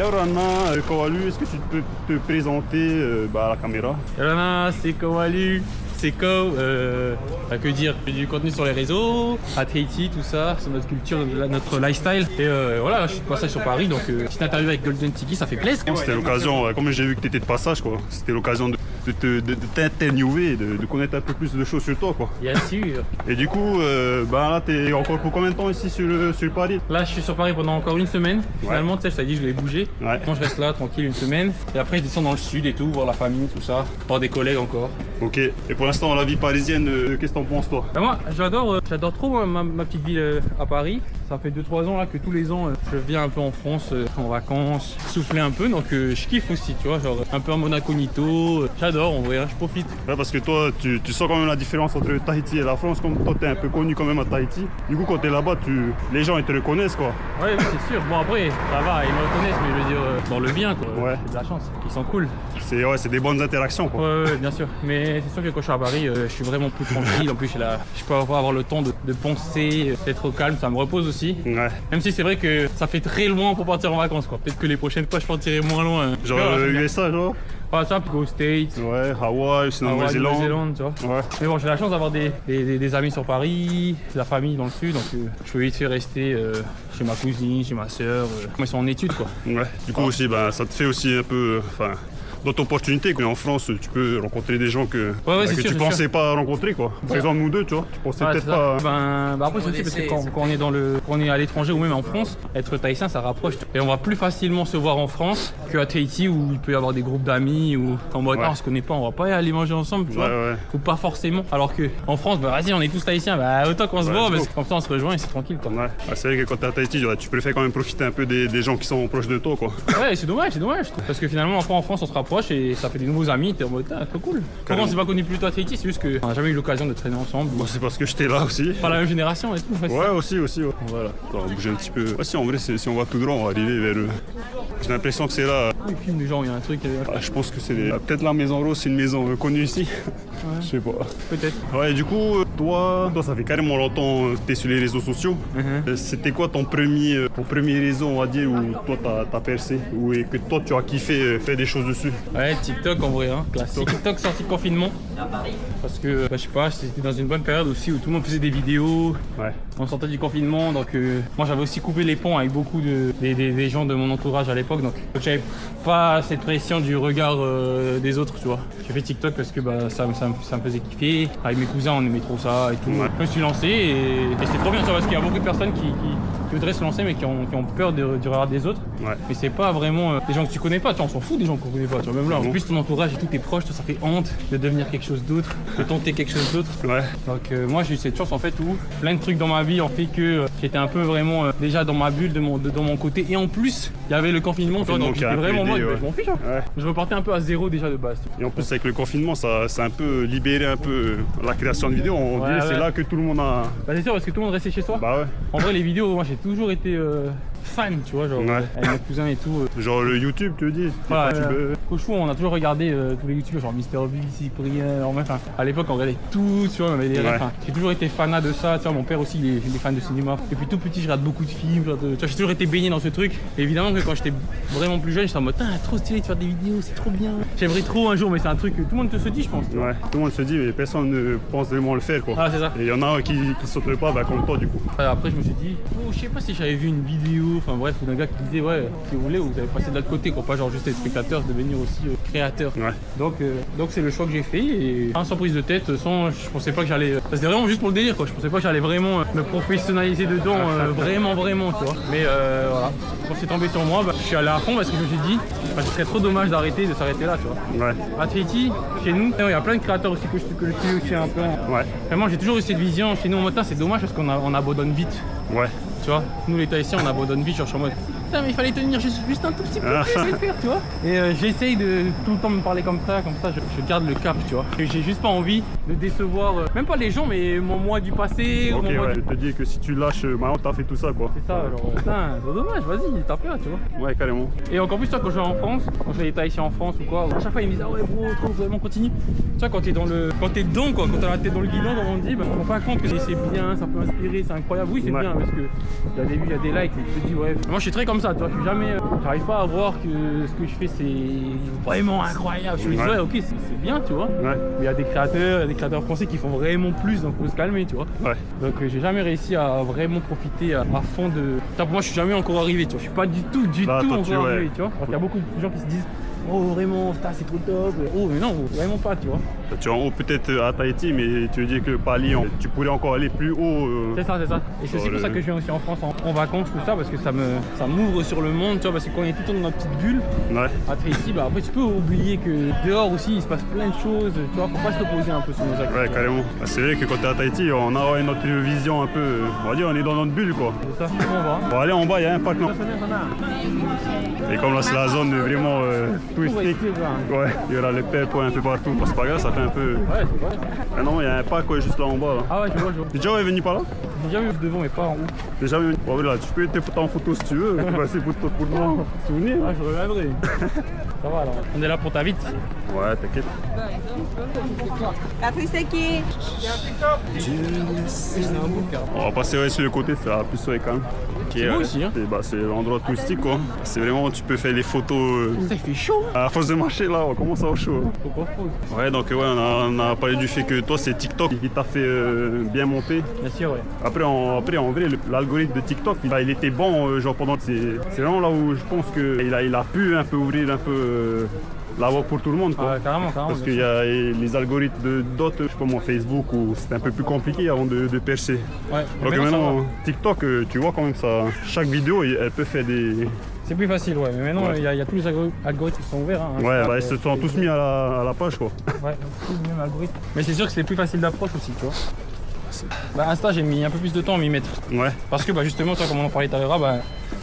Yorana Kawalu, est-ce que tu peux te présenter à la caméra? Yorana, c'est Kawalu. C'est que dire, du contenu sur les réseaux, à Tahiti, tout ça, sur notre culture, notre lifestyle. Et voilà, je suis de passage sur Paris, donc petite interview avec Golden Tiki, ça fait plaisir. C'était l'occasion, comme j'ai vu que tu étais de passage, quoi. C'était l'occasion de t'interviewer, de connaître un peu plus de choses sur toi, quoi. Bien sûr. Et du coup, là, t'es encore pour combien de temps ici sur Paris? Là, je suis sur Paris pendant encore une semaine. Finalement, tu sais, je t'ai dit, je vais bouger. Ouais. Moi, je reste là, tranquille, une semaine. Et après, je descends dans le sud et tout, voir la famille, tout ça, voir des collègues encore. Ok. Et pour l'instant, la vie parisienne, qu'est-ce que t'en penses, toi? Moi, j'adore trop ma petite ville à Paris. Ça fait 2-3 ans là que tous les ans, je viens un peu en France, en vacances, souffler un peu. Donc, je kiffe aussi, tu vois, genre un peu en Monaco-Nito. J'adore, en vrai, hein, je profite. Ouais, parce que toi, tu sens quand même la différence entre Tahiti et la France. Comme toi, t'es un peu connu quand même à Tahiti. Du coup, quand t'es là-bas, les gens, ils te reconnaissent, quoi. Ouais, c'est sûr. Bon, après, ça va, ils me reconnaissent, mais je veux dire, dans le bien, quoi. Ouais. C'est de la chance. Ils sont cool. C'est des bonnes interactions, quoi. Ouais, bien sûr. Mais c'est sûr que quand je suis à Paris, je suis vraiment plus tranquille. En plus, je peux avoir le temps de penser, d'être au calme. Ça me repose aussi. Ouais. Même si c'est vrai que ça fait très loin pour partir en vacances, quoi. Peut-être que les prochaines fois, je partirai moins loin. Genre USA, genre? Par exemple, go States. Ouais, Hawaï, sinon Nouvelle-Zélande. Tu vois. Ouais. Mais bon, j'ai la chance d'avoir des amis sur Paris, de la famille dans le sud, donc je peux vite fait rester chez ma cousine, chez ma soeur. Ils sont en études, quoi. Ouais. Du coup aussi, ça te fait aussi un peu, d'autres opportunités. En France, tu peux rencontrer des gens que tu pensais pas rencontrer, quoi. Par exemple, nous deux, tu vois, tu pensais peut-être pas. Après, c'est aussi parce que quand on est à l'étranger ou même en France, être tahitien, ça rapproche. Et on va plus facilement se voir en France qu'à Tahiti où il peut y avoir des groupes d'amis ou en mode on se connaît pas, on va pas y aller manger ensemble, tu vois. Ou pas forcément. Alors que en France, vas-y, on est tous tahitiens, autant qu'on se voit, parce que comme ça on se rejoint et c'est tranquille, quoi. Ouais. C'est vrai que quand t'es à Tahiti, tu préfères quand même profiter un peu des gens qui sont proches de toi, quoi. Ouais, c'est dommage. Parce que finalement, en France, on se rapproche et ça fait des nouveaux amis, t'es en mode trop cool. Comment on s'est pas connu plus tôt à Tahiti, c'est juste qu'on n'a jamais eu l'occasion de traîner ensemble. Bon, c'est parce que j'étais là aussi. Pas la même génération et tout. Ouais, aussi. Ouais. Voilà. On va bouger un petit peu. Ouais, si en vrai, si on va tout droit, on va arriver vers eux. J'ai l'impression que c'est là. Les films du genre, il y a un truc. Je pense que c'est peut-être la Maison Rose, c'est une maison connue ici. Ouais. Je sais pas. Peut-être. Ouais, du coup, toi, ça fait carrément longtemps que t'es sur les réseaux sociaux. C'était quoi ton premier réseau, on va dire, où toi t'as percé, ou que toi tu as kiffé faire des choses dessus? Ouais, TikTok en vrai, hein. Classique. TikTok sorti de confinement. Parce que, je sais pas, c'était dans une bonne période aussi où tout le monde faisait des vidéos. Ouais. On sortait du confinement, donc moi j'avais aussi coupé les ponts avec beaucoup des gens de mon entourage à l'époque, donc j'avais pas cette pression du regard des autres, tu vois. J'ai fait TikTok parce que ça me faisait kiffer. Avec mes cousins, on aimait trop ça et tout. Ouais. Je me suis lancé et c'était trop bien, tu vois, parce qu'il y a beaucoup de personnes qui voudraient se lancer mais qui ont peur du regard des autres. Ouais. Mais c'est pas vraiment des gens que tu connais pas, tu vois, on s'en fout des gens qu'on connaît pas, tu vois. Même là, en plus ton entourage et tous tes proches, ça fait honte de devenir quelque chose d'autre, de tenter quelque chose d'autre. Ouais. Donc moi j'ai eu cette chance en fait où plein de trucs dans ma vie ont fait que j'étais un peu vraiment déjà dans ma bulle de mon côté, et en plus il y avait le confinement, donc j'étais vraiment moi, je m'en fiche. Ouais. Je repartais un peu à zéro déjà de base. Et en plus avec le confinement, ça a un peu libéré un peu la création de vidéos. On dirait c'est là que tout le monde a. C'est sûr, parce que tout le monde restait chez soi. Bah ouais. En vrai les vidéos, moi j'ai toujours été fan, tu vois, genre avec mes cousins et tout. Genre le YouTube, tu veux dire? Voilà, Cochou, on a toujours regardé tous les youtubeurs, genre Mister V, Cyprien, enfin à l'époque on regardait tout, tu vois, on avait des rêves. J'ai toujours été fanat de ça, tu vois, mon père aussi il est fan de cinéma. Depuis tout petit je regarde beaucoup de films, tu vois, j'ai toujours été baigné dans ce truc. Et évidemment que quand j'étais vraiment plus jeune, j'étais en mode trop stylé de faire des vidéos, c'est trop bien. J'aimerais trop un jour, mais c'est un truc que tout le monde se dit, je pense. Ouais, tout le monde se dit, mais personne ne pense vraiment le faire, quoi. Ah, c'est ça. Et il y en a qui sautent le pas, comme toi, du coup. Après je me suis dit, je sais pas si j'avais vu une vidéo, enfin bref, d'un gars qui disait si vous voulez, vous avez passé de l'autre côté, quoi, pas genre juste être spectateur, devenir aussi créateur. Ouais. Donc c'est le choix que j'ai fait, et sans prise de tête, je pensais pas que j'allais. C'était vraiment juste pour le délire, quoi. Je pensais pas que j'allais vraiment me professionnaliser dedans, vraiment, tu vois. Mais voilà, quand c'est tombé sur moi, je suis allé à fond parce que je me suis dit, ce serait trop dommage de s'arrêter là, tu vois. Ouais. À Tahiti, chez nous, il y a plein de créateurs aussi que je suis aussi un peu. Ouais. Vraiment, j'ai toujours eu cette vision. Chez nous, en matin, c'est dommage parce qu'on abandonne vite. Ouais. Tu vois, nous les Tahitiens, on abandonne vite, genre je suis en mode putain, mais il fallait tenir juste un tout petit peu, je vais le faire, tu vois. Et j'essaye de tout le temps me parler comme ça je garde le cap, tu vois. J'ai juste pas envie de décevoir, même pas les gens, mais moi du passé. Ok, ouais, je te dis que si tu lâches, maintenant t'as fait tout ça, quoi. C'est ça, genre, putain, c'est dommage, vas-y, t'as peur, tu vois. Ouais, carrément. Et encore plus, toi, quand je vais en France, quand je vais les Tahitiens en France ou quoi, à chaque fois ils me disent, ah ouais, bro, trop vraiment continue. Tu vois, quand t'es dedans, quoi, quand t'as la tête dans le guidon, on me dit, tu te rends pas compte que c'est bien, ça peut inspirer, c'est incroyable. Oui, c'est bien, parce que il y a des vues, il y a des likes, et tu te dis, ouais. Moi, je suis très comme comme ça, tu vois. Je suis jamais, j'arrive pas à voir que ce que je fais c'est vraiment incroyable. Je me dis ouais, ok, c'est bien, tu vois. Ouais. Mais il y a des créateurs français qui font vraiment plus, donc faut se calmer, tu vois. Ouais. Donc j'ai jamais réussi à vraiment profiter à fond de. Pour moi, je suis jamais encore arrivé, tu vois. Je suis pas du tout encore arrivé, tu vois. Il y a beaucoup de gens qui se disent oh vraiment, c'est trop top. Oh mais non, vraiment pas, tu vois. Tu es en haut peut-être à Tahiti, mais tu veux dire que Pali, tu pourrais encore aller plus haut. C'est ça. Et c'est aussi pour ça que je viens aussi en France en vacances, tout ça, parce que ça m'ouvre sur le monde, tu vois, parce que quand on est tout le temps dans notre petite bulle, à Tahiti, bah après tu peux oublier que dehors aussi il se passe plein de choses, tu vois, faut pas se reposer un peu sur nos actes. Ouais, carrément. C'est vrai que quand tu es à Tahiti, on a notre vision un peu, on va dire, on est dans notre bulle quoi. C'est ça, on va. Bon, allez en bas, il y a un parc, non? Et comme là c'est la zone vraiment touristique, ouais, il y aura les pépins un peu partout. C'est pas grave, ça fait un peu. Ouais, c'est vrai. Ah non, il y a un parc juste là en bas. Là. Ah ouais, je vois. T'es déjà venu par là? J'ai jamais vu devant, mais pas en haut. T'es jamais venu? Bon, là, tu peux te photo en photo si tu veux. C'est pour moi. Souvenir. Ah, je reviendrai. Ça va alors. On est là pour ta vite. Ouais, t'inquiète. On va passer sur le côté, ça va plus sur les camps. C'est beau ici, hein? C'est l'endroit touristique quoi. C'est vraiment, tu peux faire les photos. Ça, il fait chaud. À force de marcher là, on commence à avoir chaud. Ouais, donc on a parlé du fait que toi c'est TikTok qui t'a fait bien monter. Bien sûr, ouais. Après en vrai, l'algorithme de TikTok, il était bon genre pendant. C'est vraiment là où je pense qu'il a pu un peu ouvrir un peu. La voie pour tout le monde quoi. Ouais, carrément. Parce qu'il y a les algorithmes d'autres, je sais pas moi, Facebook, où c'était un peu plus compliqué avant de percer. Ouais. Donc maintenant, TikTok, tu vois quand même ça, chaque vidéo, elle peut faire des. C'est plus facile, ouais. Mais maintenant, il y a tous les algorithmes qui sont ouverts. Hein. Ouais, ils se sont tous mis à la page quoi. Ouais, tous les mêmes algorithmes. Mais c'est sûr que c'est plus facile d'approche aussi, tu vois. Insta, j'ai mis un peu plus de temps à m'y mettre. Ouais. Parce que justement, toi, comme on en parlait tout à l'heure,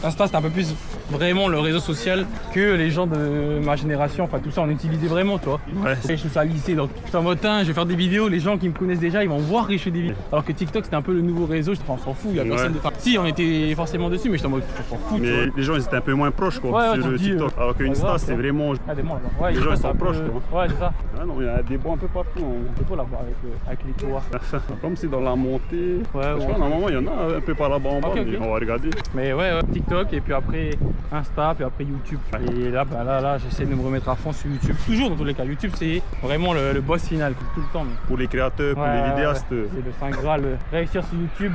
Insta, c'est un peu plus vraiment le réseau social que les gens de ma génération, enfin tout ça, on utilisait vraiment, tu vois. Ouais. Et je suis à lycée, donc je suis en mode, je vais faire des vidéos, les gens qui me connaissent déjà, ils vont voir que je fais des vidéos. Alors que TikTok, c'était un peu le nouveau réseau, on s'en fout, il y a personne de. Enfin, si, on était forcément dessus, mais j'étais en mode, on s'en fout. Mais les gens, ils étaient un peu moins proches, quoi, sur TikTok. Alors que Insta, c'est vraiment. Ouais, les gens, ils sont proches, quoi. Ouais, c'est ça. Ah non, il y a des bois un peu partout. C'est beau là-bas avec les toits. Comme c'est dans la montée. Ouais, je crois, normalement, il y en a un peu par là-bas en bas, mais on va regarder. Mais ouais, TikTok, et puis après Insta, puis après YouTube. Et là, là, j'essaie de me remettre à fond sur YouTube. Toujours dans tous les cas. YouTube, c'est vraiment le boss final, tout le temps. Mais... Pour les créateurs, pour les vidéastes. C'est le Saint Graal. Réussir sur YouTube,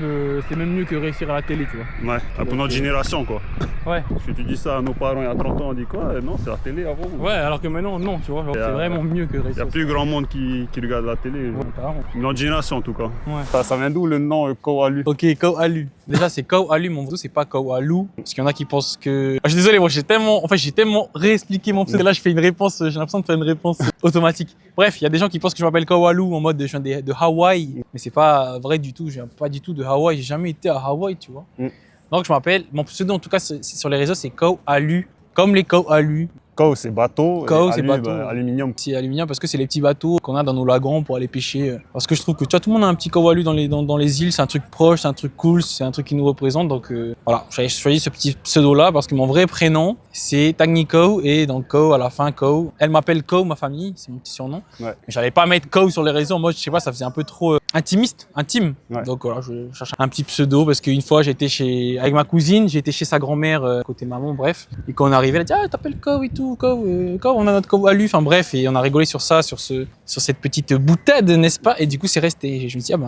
c'est même mieux que réussir à la télé, tu vois. Ouais, pour notre génération, quoi. Ouais. Parce que tu dis ça à nos parents il y a 30 ans, on dit quoi? Non, c'est la télé avant. Ouais, alors que maintenant, non, tu vois. C'est vraiment mieux que réussir. Il y a plus grand monde qui regarde la télé. Notre génération, en tout cas. Ouais. Ça vient d'où le nom Koalu? Ok, Koalu. Déjà, c'est Koalu, mon pseudo, c'est pas Koalu. Parce qu'il y en a qui pensent que. Je suis désolé, moi, j'ai tellement réexpliqué mon pseudo. Là, je fais une réponse, j'ai l'impression de faire une réponse automatique. Bref, il y a des gens qui pensent que je m'appelle Koalu en mode je viens de Hawaï. Mais c'est pas vrai du tout, je viens pas du tout de Hawaï. J'ai jamais été à Hawaï, tu vois. Donc, je m'appelle, mon pseudo, en tout cas, sur les réseaux, c'est Koalu. Comme les Koalu. Kow, c'est bateau. Kow, c'est bateau. Aluminium. C'est aluminium parce que c'est les petits bateaux qu'on a dans nos lagons pour aller pêcher. Parce que je trouve que tu vois, tout le monde a un petit Koalu dans les îles. C'est un truc proche, c'est un truc cool, c'est un truc qui nous représente. Donc voilà, j'ai choisi ce petit pseudo-là parce que mon vrai prénom, c'est Tagni Kow. Et dans Kow, à la fin, Kow. Elle m'appelle Kow, ma famille, c'est mon petit surnom. Ouais. Mais j'allais pas mettre Kow sur les réseaux en mode, je sais pas, ça faisait un peu trop intime. Ouais. Donc voilà, je cherche un petit pseudo parce qu'une fois, avec ma cousine, j'étais chez sa grand-mère, côté maman, bref. Et quand on est arrivé, elle a dit, t'appelles Kow et tout. Kow, on a notre Koalu, enfin bref, et on a rigolé sur ça, sur cette petite boutade, n'est-ce pas? Et du coup, c'est resté. Et je me suis dit,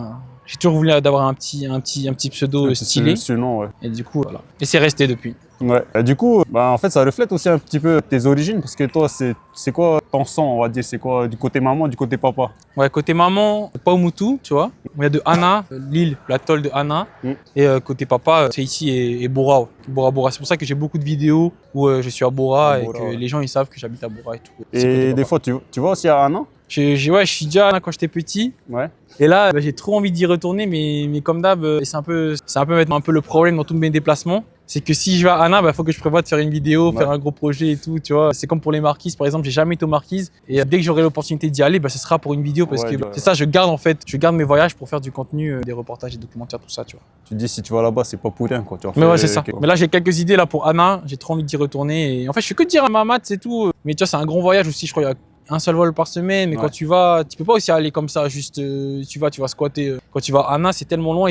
j'ai toujours voulu avoir un petit pseudo stylé. Surnom, ouais. Et du coup, voilà. Et c'est resté depuis. Ouais. Et du coup, en fait, ça reflète aussi un petit peu tes origines, parce que toi, c'est quoi ton sang, on va dire? C'est quoi du côté maman, du côté papa? Ouais, côté maman, Paumotu, tu vois. Il y a de Hana, l'île, l'atoll de Hana. Et côté papa, c'est ici et Bora. Bora. C'est pour ça que j'ai beaucoup de vidéos où je suis à Bora et que les gens ils savent que j'habite à Bora et tout. Et des fois, tu vas aussi à Hana? Je suis déjà à Hana quand j'étais petit. Ouais. Et là, j'ai trop envie d'y retourner, mais comme d'hab, c'est un peu maintenant le problème dans tous mes déplacements. C'est que si je vais à Hana, faut que je prévoie de faire une vidéo, faire un gros projet et tout, tu vois. C'est comme pour les marquises, par exemple, j'ai jamais été aux marquises. Et dès que j'aurai l'opportunité d'y aller, ce sera pour une vidéo parce que c'est ça, je garde mes voyages pour faire du contenu, des reportages, des documentaires, tout ça, tu vois. Tu dis, si tu vas là-bas, c'est pas pour rien, quoi. Mais ouais, c'est ça. Mais là, j'ai quelques idées là pour Hana, j'ai trop envie d'y retourner. Et en fait, je fais que dire à ma mat, c'est tout. Mais tu vois, c'est un grand voyage aussi, je crois, il y a un seul vol par semaine, mais quand tu vas, tu peux pas aussi aller comme ça, juste tu vas squatter. Quand tu vas à Hana, c'est tellement loin.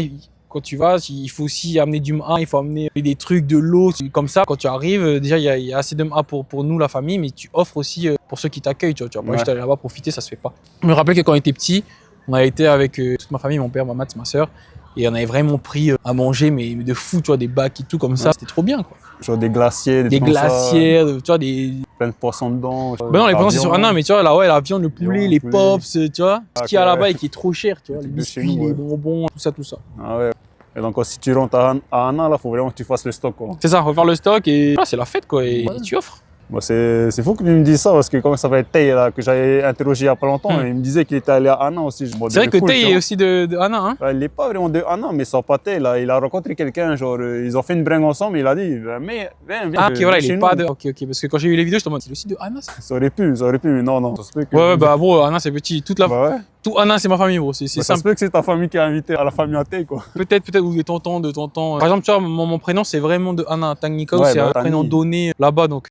quand tu vas, il faut aussi amener du m'a, il faut amener des trucs, de l'eau. Comme ça, quand tu arrives, déjà, il y a assez de m'a pour nous, la famille, mais tu offres aussi pour ceux qui t'accueillent. Tu vois, moi, j'étais allé là-bas profiter, ça se fait pas. Je me rappelle que quand on était petit, on a été avec toute ma famille, mon père, ma mère, ma soeur, et on avait vraiment pris à manger, mais de fou, tu vois, des bacs et tout comme ça. C'était trop bien, quoi. Genre des glaciers, des glaciers, tu vois, des... plein de poissons dedans. Ben non, les poissons c'est sur Anna, mais tu vois, là, ouais, la viande, le poulet, les pops, tu vois, ce qu'il y a là-bas et qui est trop cher, tu vois, les biscuits, les bonbons, tout ça. Ah ouais. Et donc, si tu rentres à Anna, là, faut vraiment que tu fasses le stock, quoi. C'est ça, faut faire le stock et c'est la fête, quoi, et tu offres. Bon, c'est fou que tu me dises ça parce que comme ça va être Tay là, que j'avais interrogé il y a pas longtemps, il me disait qu'il était allé à Anna aussi. C'est vrai que Tay est aussi de Anna, hein? Il n'est pas vraiment de Anna, mais son pâté là, il a rencontré quelqu'un, genre ils ont fait une bringue ensemble, il a dit mais viens. Ah ok, voilà, il est pas de. Ok, parce que quand j'ai vu les vidéos, je te demande, il est aussi de Anna ça? Ça aurait pu, mais non. Ça se peut que... Ouais, bah bro, Anna c'est petit, toute la. Bah ouais. Tout Anna c'est ma famille, bro, c'est simple. Ça se peut que c'est ta famille qui a invité à la famille à Tay, quoi. Peut-être, ou des tontons, de tontons. Par exemple, tu vois, mon prénom c'est vraiment de Anna, Tangnikao, c'est un prénom donné là-bas donc.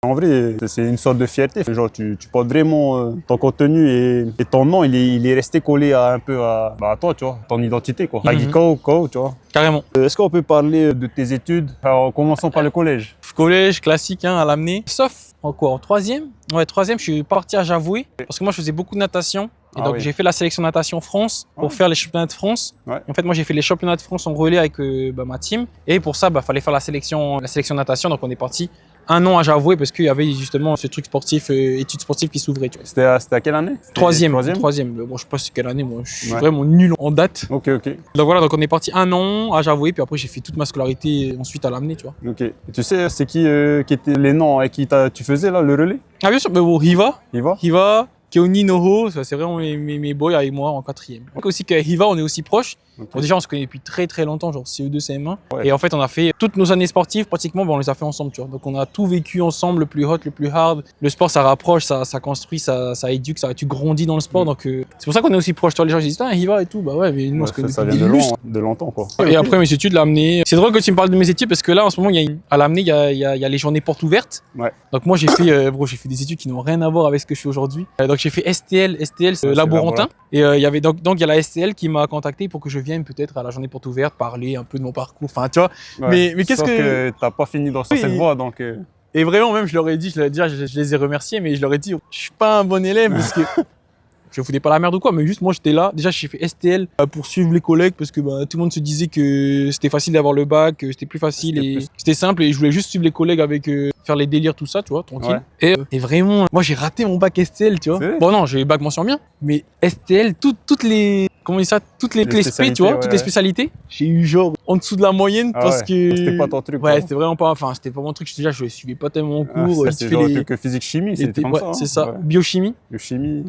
En vrai, c'est une sorte de fierté. Genre, tu portes vraiment ton contenu et ton nom, il est resté collé un peu à toi, tu vois, ton identité, quoi. Tangnikao, tu vois. Carrément. Est-ce qu'on peut parler de tes études en commençant par le collège? Collège classique, hein, à l'amener. Sauf en quoi? En troisième? Ouais, troisième, je suis parti à Javoué parce que moi, je faisais beaucoup de natation. Et donc, j'ai fait la sélection natation France pour faire les championnats de France. Ouais. En fait, moi, j'ai fait les championnats de France en relais avec ma team. Et pour ça, fallait faire la sélection natation. Donc, on est parti 1 an à Javoué parce qu'il y avait justement ce truc sportif, études sportives qui s'ouvraient. C'était à quelle année? Troisième. Bon, je sais pas c'est quelle année, moi. Je suis vraiment nul en date. Ok. Donc voilà, donc on est parti 1 an à Javoué. Puis après, j'ai fait toute ma scolarité ensuite à l'amener, tu vois. Ok. Et tu sais, c'est qui étaient les noms avec qui tu faisais là, le relais? Ah bien sûr, mais bon, Hiva. Keoni, Noho, c'est vraiment mes boys avec moi en quatrième. Donc aussi que Hiva, on est aussi proches. Okay. Bon, déjà, on se connaît depuis très longtemps, genre CE2, CM1. Ouais. Et en fait, on a fait toutes nos années sportives, pratiquement, on les a fait ensemble, tu vois. Donc, on a tout vécu ensemble, le plus hot, le plus hard. Le sport, ça rapproche, ça construit, ça éduque, tu grandis dans le sport. Donc, c'est pour ça qu'on est aussi proches. Tu vois, les gens disent, ah, Hiva et tout. Bah ouais, mais nous, on se connaît depuis des lustres. De longtemps, quoi. Et après, mes études, l'amener. C'est drôle que tu me parles de mes études parce que là, en ce moment, à l'amener, il y a les journées portes ouvertes. Ouais. Donc, moi, j'ai fait des études qui n'ont rien à voir avec ce que je fais aujourd'hui. Donc, j'ai fait STL, c'est laborantin. Et il y avait donc il y a la STL qui m'a contacté pour que je vienne peut-être à la journée porte ouverte parler un peu de mon parcours. Enfin, tu vois. Ouais. Mais qu'est-ce que t'as pas fini dans cette voie, donc. Et vraiment, même, je leur ai dit, je les ai remerciés, mais je leur ai dit, je suis pas un bon élève parce que je foutais pas la merde ou quoi, mais juste moi j'étais là. Déjà, j'ai fait STL pour suivre les collègues parce que tout le monde se disait que c'était facile d'avoir le bac, que c'était plus facile et c'était simple et je voulais juste suivre les collègues avec faire les délires, tout ça, tu vois, tranquille. Ouais. Et vraiment, moi j'ai raté mon bac STL, tu vois. Bon, non, j'ai eu bac mention bien, mais STL, toutes les. Comment on dit ça? Toutes les spé, tu vois, toutes les spécialités. J'ai eu genre en dessous de la moyenne parce que. C'était pas ton truc. Ouais, c'était vraiment pas. Enfin, c'était pas mon truc. Déjà, je suivais pas tellement mon cours. C'était genre que physique-chimie, c'était comme ça. C'est ça. Biochimie.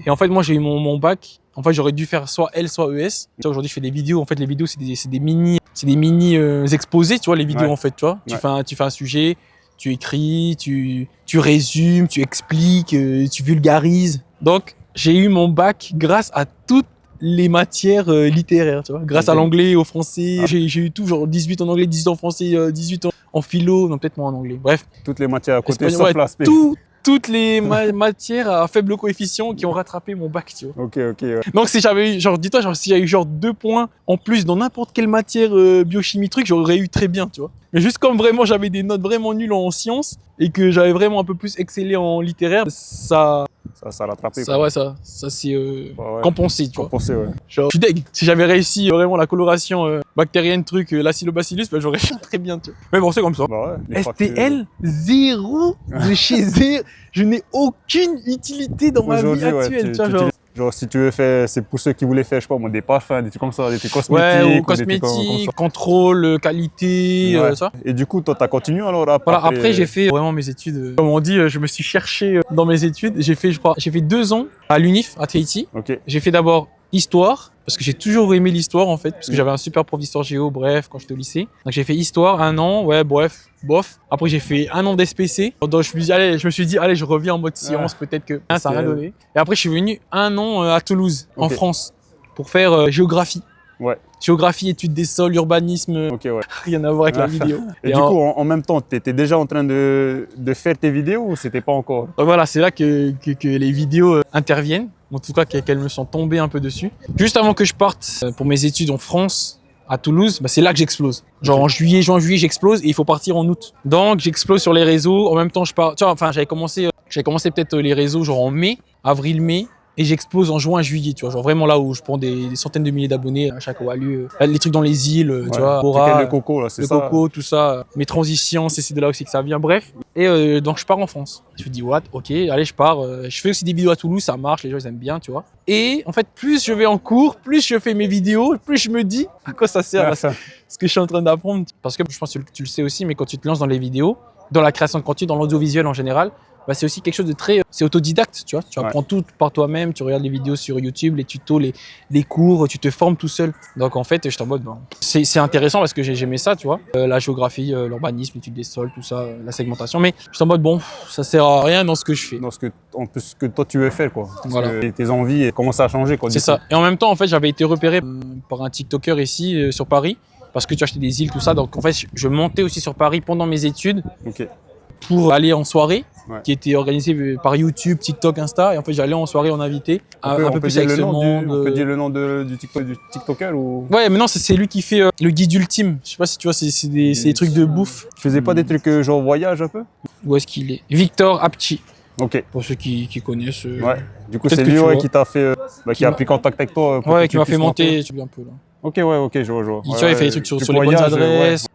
Et en fait, moi, j'ai eu mon bac. En fait, j'aurais dû faire soit L, soit ES. Tu vois, aujourd'hui, je fais des vidéos. En fait, les vidéos, c'est des mini exposés, tu vois, les vidéos, en fait, tu vois. Tu fais un sujet, tu écris, tu résumes, tu expliques, tu vulgarises. Donc, j'ai eu mon bac grâce à toutes les matières littéraires, tu vois, grâce à l'anglais, au français. J'ai eu tout, genre 18 en anglais, 18 en français, 18 en philo, non, peut-être moins en anglais. Bref. Toutes les matières à côté, sauf l'aspect. Toutes les matières à faible coefficient qui ont rattrapé mon bac, tu vois. Ok. Ouais. Donc si j'avais eu, genre, dis-toi, si j'avais eu genre 2 points en plus dans n'importe quelle matière biochimie truc, j'aurais eu très bien, tu vois. Mais juste comme vraiment j'avais des notes vraiment nulles en sciences et que j'avais vraiment un peu plus excellé en littéraire, ça a rattrapé. Ça c'est compensé, tu vois. Compensé, ouais. Genre, je suis deg. Si j'avais réussi vraiment la coloration bactérienne, lactobacillus, j'aurais très bien, tu vois. Mais bon, c'est comme ça. Bah ouais, STL, 0 de chez 0. Je n'ai aucune utilité dans ma vie actuelle, tu vois, genre, si tu veux faire, c'est pour ceux qui voulaient faire, je sais pas moi, des parfums, des trucs comme ça, des trucs cosmétiques. Ouais, ou cosmétiques, contrôle, qualité, ça. Et du coup, toi, t'as continué alors après? Voilà, après, j'ai fait vraiment mes études. Comme on dit, je me suis cherché dans mes études. J'ai fait 2 ans à l'UNIF, à Tahiti. Okay. J'ai fait d'abord histoire, parce que j'ai toujours aimé l'histoire en fait, parce que j'avais un super prof d'histoire géo, bref, quand j'étais au lycée. Donc j'ai fait histoire 1 an, ouais, bref, bof. Après j'ai fait 1 an d'SPC. Donc je me suis dit, allez, je reviens en mode science, peut-être que ça n'a rien donné. Et après je suis venu 1 an à Toulouse, en France, pour faire géographie. Ouais. Géographie, études des sols, urbanisme, rien à voir avec la vidéo. Et du coup, en même temps, tu étais déjà en train de faire tes vidéos ou c'était pas encore? Donc voilà, c'est là que les vidéos interviennent. En tout cas, qu'elles me sont tombées un peu dessus. Juste avant que je parte pour mes études en France, à Toulouse, bah, c'est là que j'explose. Genre en juillet, juillet, j'explose et il faut partir en août. Donc j'explose sur les réseaux. En même temps, je pars. Tu vois, enfin, j'avais commencé peut-être les réseaux genre en mai, avril-mai. Et j'explose en juin, juillet, tu vois, genre vraiment là où je prends des centaines de milliers d'abonnés à chaque Wallu, les trucs dans les îles, tu vois, Bora, le coco, là, c'est ça. Le coco, tout ça, mes transitions, c'est de là aussi que ça vient, bref. Et donc je pars en France. Je me dis, what, ok, allez, je pars. Je fais aussi des vidéos à Toulouse, ça marche, les gens ils aiment bien, tu vois. Et en fait, plus je vais en cours, plus je fais mes vidéos, plus je me dis à quoi ça sert, ce que je suis en train d'apprendre. Parce que je pense que tu le sais aussi, mais quand tu te lances dans les vidéos, dans la création de contenu, dans l'audiovisuel en général, bah, c'est aussi quelque chose de très... C'est autodidacte, tu vois. Tu apprends tout par toi-même, tu regardes les vidéos sur YouTube, les tutos, les cours, tu te formes tout seul. Donc en fait, je suis en mode... Bon, c'est intéressant parce que j'aimais ça, tu vois. La géographie, l'urbanisme, l'étude des sols, tout ça, la segmentation. Mais je suis en mode, bon, ça sert à rien dans ce que je fais. Dans ce que toi tu veux faire, quoi. Parce voilà. que tes envies commencent à changer, quoi. C'est ça. Et en même temps, en fait, j'avais été repéré par un TikToker ici, sur Paris, parce que tu achetais des îles, tout ça. Donc en fait, je montais aussi sur Paris pendant mes études. Ok. Pour aller en soirée, qui était organisée par YouTube, TikTok, Insta. Et en fait, j'allais en soirée en invité, un peu plus avec ce monde. On peut dire le nom du TikToker ou... Ouais, mais non, c'est lui qui fait le guide ultime. Je sais pas si tu vois, c'est des trucs de bouffe. Tu faisais pas des trucs genre voyage un peu? Où est-ce qu'il est? Victor Apchi. Ok. Pour ceux qui connaissent. Ouais. Du coup, c'est lui qui t'a fait, qui a pris contact avec toi. Ouais, qui m'a fait monter un peu là. Ok, ok, je vois. Tu vois, il fait des trucs sur les bonnes adresses.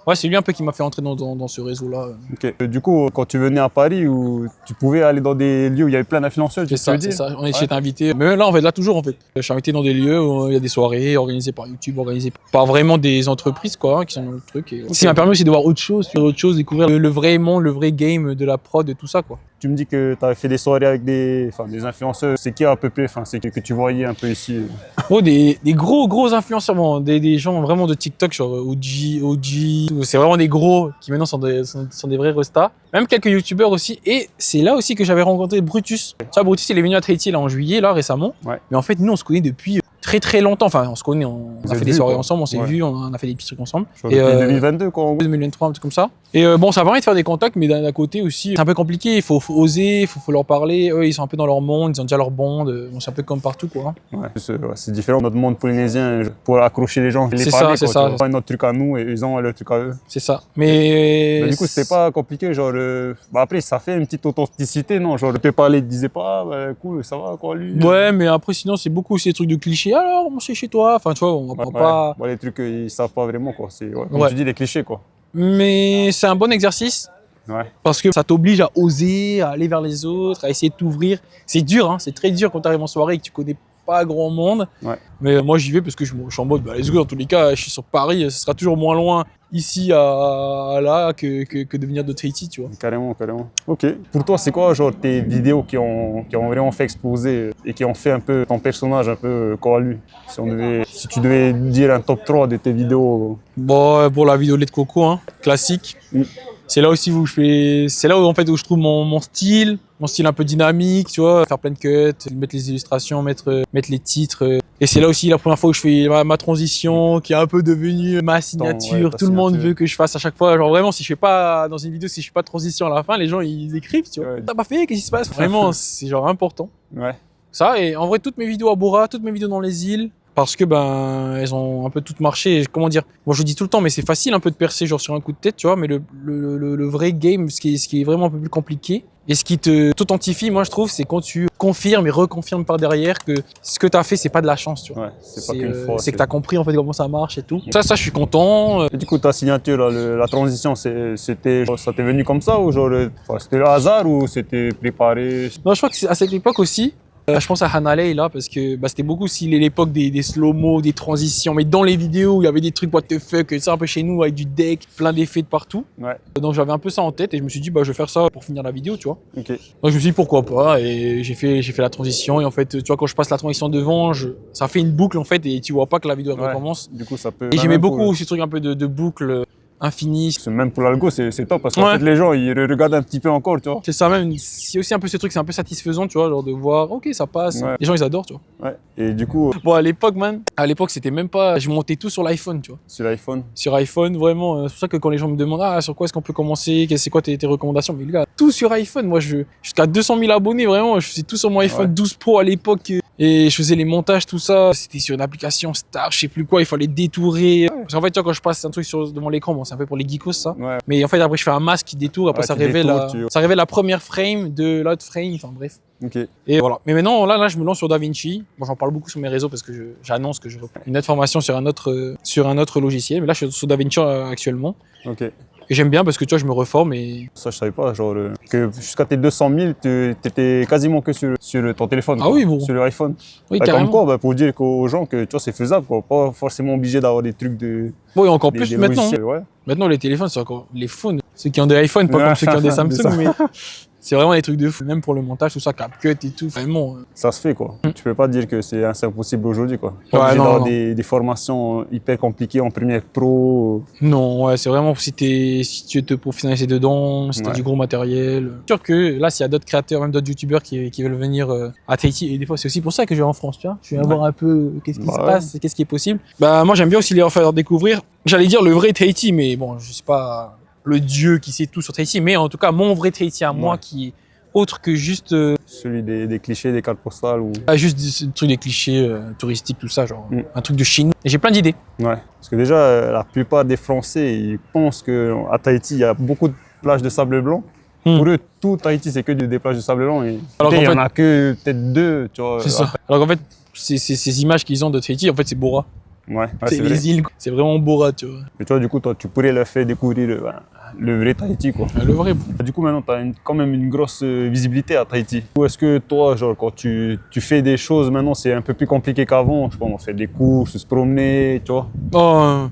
Ouais, c'est lui un peu qui m'a fait entrer dans ce réseau-là. Ok. Du coup, quand tu venais à Paris, où tu pouvais aller dans des lieux où il y avait plein d'influenceurs, c'est ça. J'étais invité. Mais là, là toujours, en fait. Je suis invité dans des lieux où il y a des soirées organisées par YouTube, organisées par vraiment des entreprises, quoi, qui sont dans le truc. Et... Ça m'a permis aussi de voir autre chose, découvrir le vrai monde, le vrai game de la prod et tout ça, quoi. Tu me dis que tu avais fait des soirées avec des influenceurs. C'est qui à peu près, c'est que tu voyais un peu ici? Oh, des gros influenceurs, bon, des gens vraiment de TikTok, genre OG. C'est vraiment des gros qui maintenant sont des vrais restas. Même quelques youtubeurs aussi. Et c'est là aussi que j'avais rencontré Brutus. Tu vois, Brutus, il est venu à Tahiti là, en juillet, là, récemment. Ouais. Mais en fait, nous, on se connaît depuis très longtemps. Enfin, on se connaît, on a fait des soirées ensemble, on s'est vus, on a fait des petits trucs ensemble. Depuis 2022, quoi. 2023, un truc comme ça. Et bon, ça permet de faire des contacts, mais d'un côté aussi, c'est un peu compliqué. Il faut oser, il faut leur parler. Eux, ils sont un peu dans leur monde, ils ont déjà leur bande. Bon, c'est un peu comme partout, quoi. Ouais, c'est différent. Notre monde polynésien, pour accrocher les gens, c'est ça. Pas notre truc à nous et ils ont leur truc à eux. C'est ça. Mais du coup, c'était pas compliqué. Genre, après, ça fait une petite authenticité, non? Genre, te parler, ils te disaient pas, cool, ça va, quoi, lui. Ouais, mais après, sinon, c'est beaucoup aussi des trucs de clichés. Alors, on sait chez toi. Enfin, tu vois, on va pas. Les trucs, ils savent pas vraiment, quoi. C'est, comme tu dis, les clichés, quoi. Mais c'est un bon exercice. Ouais. Parce que ça t'oblige à oser, à aller vers les autres, à essayer de t'ouvrir. C'est dur, hein, c'est très dur quand tu arrives en soirée et que tu connais pas grand monde. Ouais. Mais moi j'y vais parce que je suis en mode, let's go, dans tous les cas, je suis sur Paris, ce sera toujours moins loin ici à là que de venir de Tahiti, tu vois. Carrément. Ok. Pour toi, c'est quoi genre tes vidéos qui ont vraiment fait exploser et qui ont fait un peu ton personnage un peu Koalu? Si tu devais dire un top 3 de tes vidéos. Bon, pour la vidéo lait de coco, hein, classique. C'est là aussi où c'est là où en fait où je trouve mon style un peu dynamique, tu vois, faire plein de cuts, mettre les illustrations, mettre les titres. Et c'est là aussi la première fois où je fais ma transition, qui est un peu devenue ma signature. Tout le monde veut que je fasse à chaque fois. Genre vraiment, si je fais pas dans une vidéo, si je fais pas de transition à la fin, les gens ils écrivent, tu vois. T'as pas fait, qu'est-ce qui se passe? Vraiment, c'est genre important. Ouais. Ça, et en vrai, toutes mes vidéos à Bora, toutes mes vidéos dans les îles, parce que elles ont un peu toutes marché. Comment dire? Moi je dis tout le temps, mais c'est facile un peu de percer genre sur un coup de tête, tu vois. Mais le vrai game, ce qui est vraiment un peu plus compliqué et ce qui t'authentifie, moi je trouve, c'est quand tu confirmes et reconfirmes par derrière que ce que t'as fait, c'est pas de la chance, tu vois. Ouais, c'est pas qu'une fois. C'est que t'as compris en fait comment ça marche et tout. Ça, je suis content. Et du coup, ta signature, la transition, ça t'est venu comme ça ou genre, c'était le hasard ou c'était préparé? Non, je crois que c'est à cette époque aussi. Je pense à Hanalei là parce que c'était beaucoup aussi l'époque des slow-mo, des transitions, mais dans les vidéos où il y avait des trucs what the fuck, c'est un peu chez nous avec du deck, plein d'effets de partout. Ouais. Donc j'avais un peu ça en tête et je me suis dit je vais faire ça pour finir la vidéo, tu vois. Okay. Donc je me suis dit pourquoi pas et j'ai fait la transition et en fait tu vois quand je passe la transition devant, ça fait une boucle en fait et tu vois pas que la vidéo recommence. Du coup ça peut. Et j'aimais beaucoup ce truc un peu de boucle. Infini. Même pour l'algo, c'est top parce qu'en fait, les gens, ils regardent un petit peu encore, tu vois. C'est ça même. C'est aussi un peu ce truc, c'est un peu satisfaisant, tu vois, genre de voir, ok, ça passe. Ouais. Les gens, ils adorent, tu vois. Ouais. Et du coup. Bon, à l'époque, c'était même pas. Je montais tout sur l'iPhone, tu vois. Sur iPhone, vraiment. C'est pour ça que quand les gens me demandent, sur quoi est-ce qu'on peut commencer, c'est quoi tes recommandations, mais les gars, tout sur iPhone. Moi, jusqu'à 200 000 abonnés, vraiment, je faisais tout sur mon iPhone 12 Pro à l'époque. Et je faisais les montages, tout ça. C'était sur une application Star, je sais plus quoi, il fallait détourer. Parce qu'en fait, tu vois, quand je passe un truc devant l'écran, bon, c'est un peu pour les geekos, ça. Ouais. Mais en fait, après, je fais un masque qui détourne, après, Ouais, ça, qui révèle détourne, ça révèle la première frame de l'autre frame, enfin bref. Ok. Et voilà. Mais maintenant, là, je me lance sur DaVinci. Bon, j'en parle beaucoup sur mes réseaux parce que j'annonce que je reprends une autre formation sur un autre logiciel. Mais là, je suis sur DaVinci actuellement. Ok. Et j'aime bien parce que tu vois, je me reforme et. Ça, je savais pas. Genre, que jusqu'à tes 200 000, tu étais quasiment que sur ton téléphone. Ah quoi, oui, bon. Sur le iPhone. Oui, Bah, carrément. comme quoi, pour dire aux gens que tu vois, c'est faisable, quoi. Pas forcément obligé d'avoir des trucs de. Oui, encore des- plus des maintenant. logiciels, ouais. Maintenant, les téléphones, c'est encore les phones. Ceux qui ont des iPhones, pas Ouais, comme ceux qui ont des c'est ça. Samsung, mais c'est vraiment des trucs de fou. Même pour le montage, tout ça, CapCut et tout. Vraiment. Ça se fait, quoi. Tu peux pas dire que c'est impossible aujourd'hui, quoi. Ouais, Pas obligé non, d'avoir non. des formations hyper compliquées en Premiere Pro. Non, ouais, c'est vraiment si tu veux te professionnaliser dedans, si t'as Ouais. du gros matériel. C'est sûr que là, s'il y a d'autres créateurs, même d'autres youtubeurs qui veulent venir à Tahiti, et des fois, c'est aussi pour ça que je vais en France, tu vois. Je vais voir un peu qu'est-ce qui Bah se ouais. passe, qu'est-ce qui est possible. Bah, moi, j'aime bien aussi les faire découvrir. J'allais dire le vrai Tahiti, mais bon, je suis pas le dieu qui sait tout sur Tahiti, mais en tout cas, mon vrai Tahiti à moi Ouais. qui est autre que juste Celui des clichés, des cartes postales. Ou... juste des trucs des clichés touristiques, tout ça, genre Mm. un truc de Chine. Et j'ai plein d'idées. Ouais. Parce que déjà, la plupart des Français, ils pensent qu'à Tahiti, il y a beaucoup de plages de sable blanc. Pour eux, tout Tahiti, c'est que des plages de sable blanc. Et Alors il qu'en y en fait- a que peut-être deux, tu vois. C'est ça. Alors qu'en fait, ces images qu'ils ont de Tahiti, en fait, c'est Bora. Ouais, c'est c'est vrai. les îles, c'est vraiment Bora, tu vois. Mais tu vois, du coup, toi, tu pourrais leur faire découvrir le vrai Tahiti, quoi. Le vrai. Du coup, maintenant, tu as quand même une grosse visibilité à Tahiti. Ou est-ce que toi, genre, quand tu fais des choses maintenant, c'est un peu plus compliqué qu'avant? Je sais pas, on fait des courses, se promener, tu vois? Oh,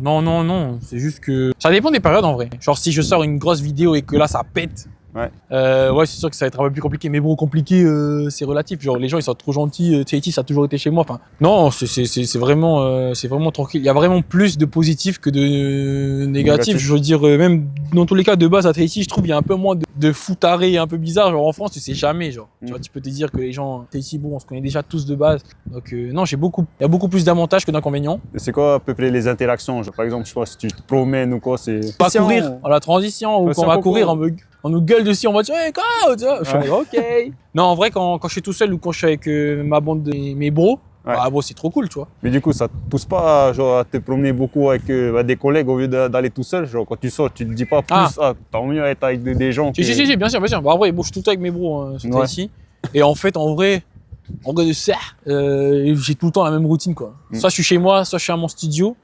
non. C'est juste que ça dépend des périodes en vrai. Genre si je sors une grosse vidéo et que là ça pète. Ouais. Ouais, c'est sûr que ça va être un peu plus compliqué. Mais bon, compliqué, c'est relatif. Genre les gens ils sont trop gentils. Tahiti, ça a toujours été chez moi. Enfin, non, c'est vraiment tranquille. Il y a vraiment plus de positifs que de négatifs. Négatif. Je veux dire, même dans tous les cas de base à Tahiti, je trouve il y a un peu moins de foutarés un peu bizarres. Genre en France, tu sais jamais. Genre, tu vois, tu peux te dire que les gens à Tahiti, bon, on se connaît déjà tous de base. Donc non, il y a beaucoup plus d'avantages que d'inconvénients. Et c'est quoi à peu près les interactions? Genre, par exemple, je sais pas, si tu te promènes ou quoi, c'est. Pas courir à la transition ou Ouais, quand c'est on va un peu courir, cool. on nous gueule dessus en voiture, hey, go, tu vois. Je Ouais. fais, ok. Non, en vrai, quand je suis tout seul ou quand je suis avec ma bande de mes bros, Ouais. bah bon, c'est trop cool, tu vois. Mais du coup, ça te pousse pas genre, à te promener beaucoup avec des collègues au lieu d'aller tout seul? Genre, quand tu sors, tu te dis pas plus, tant mieux être avec des gens qui. Si, bien sûr. Bah, en vrai, bon, je suis tout le temps avec mes bros sur Ouais. Tahiti. Et en fait, en vrai de ça, j'ai tout le temps la même routine, quoi. Soit je suis chez moi, soit je suis à mon studio.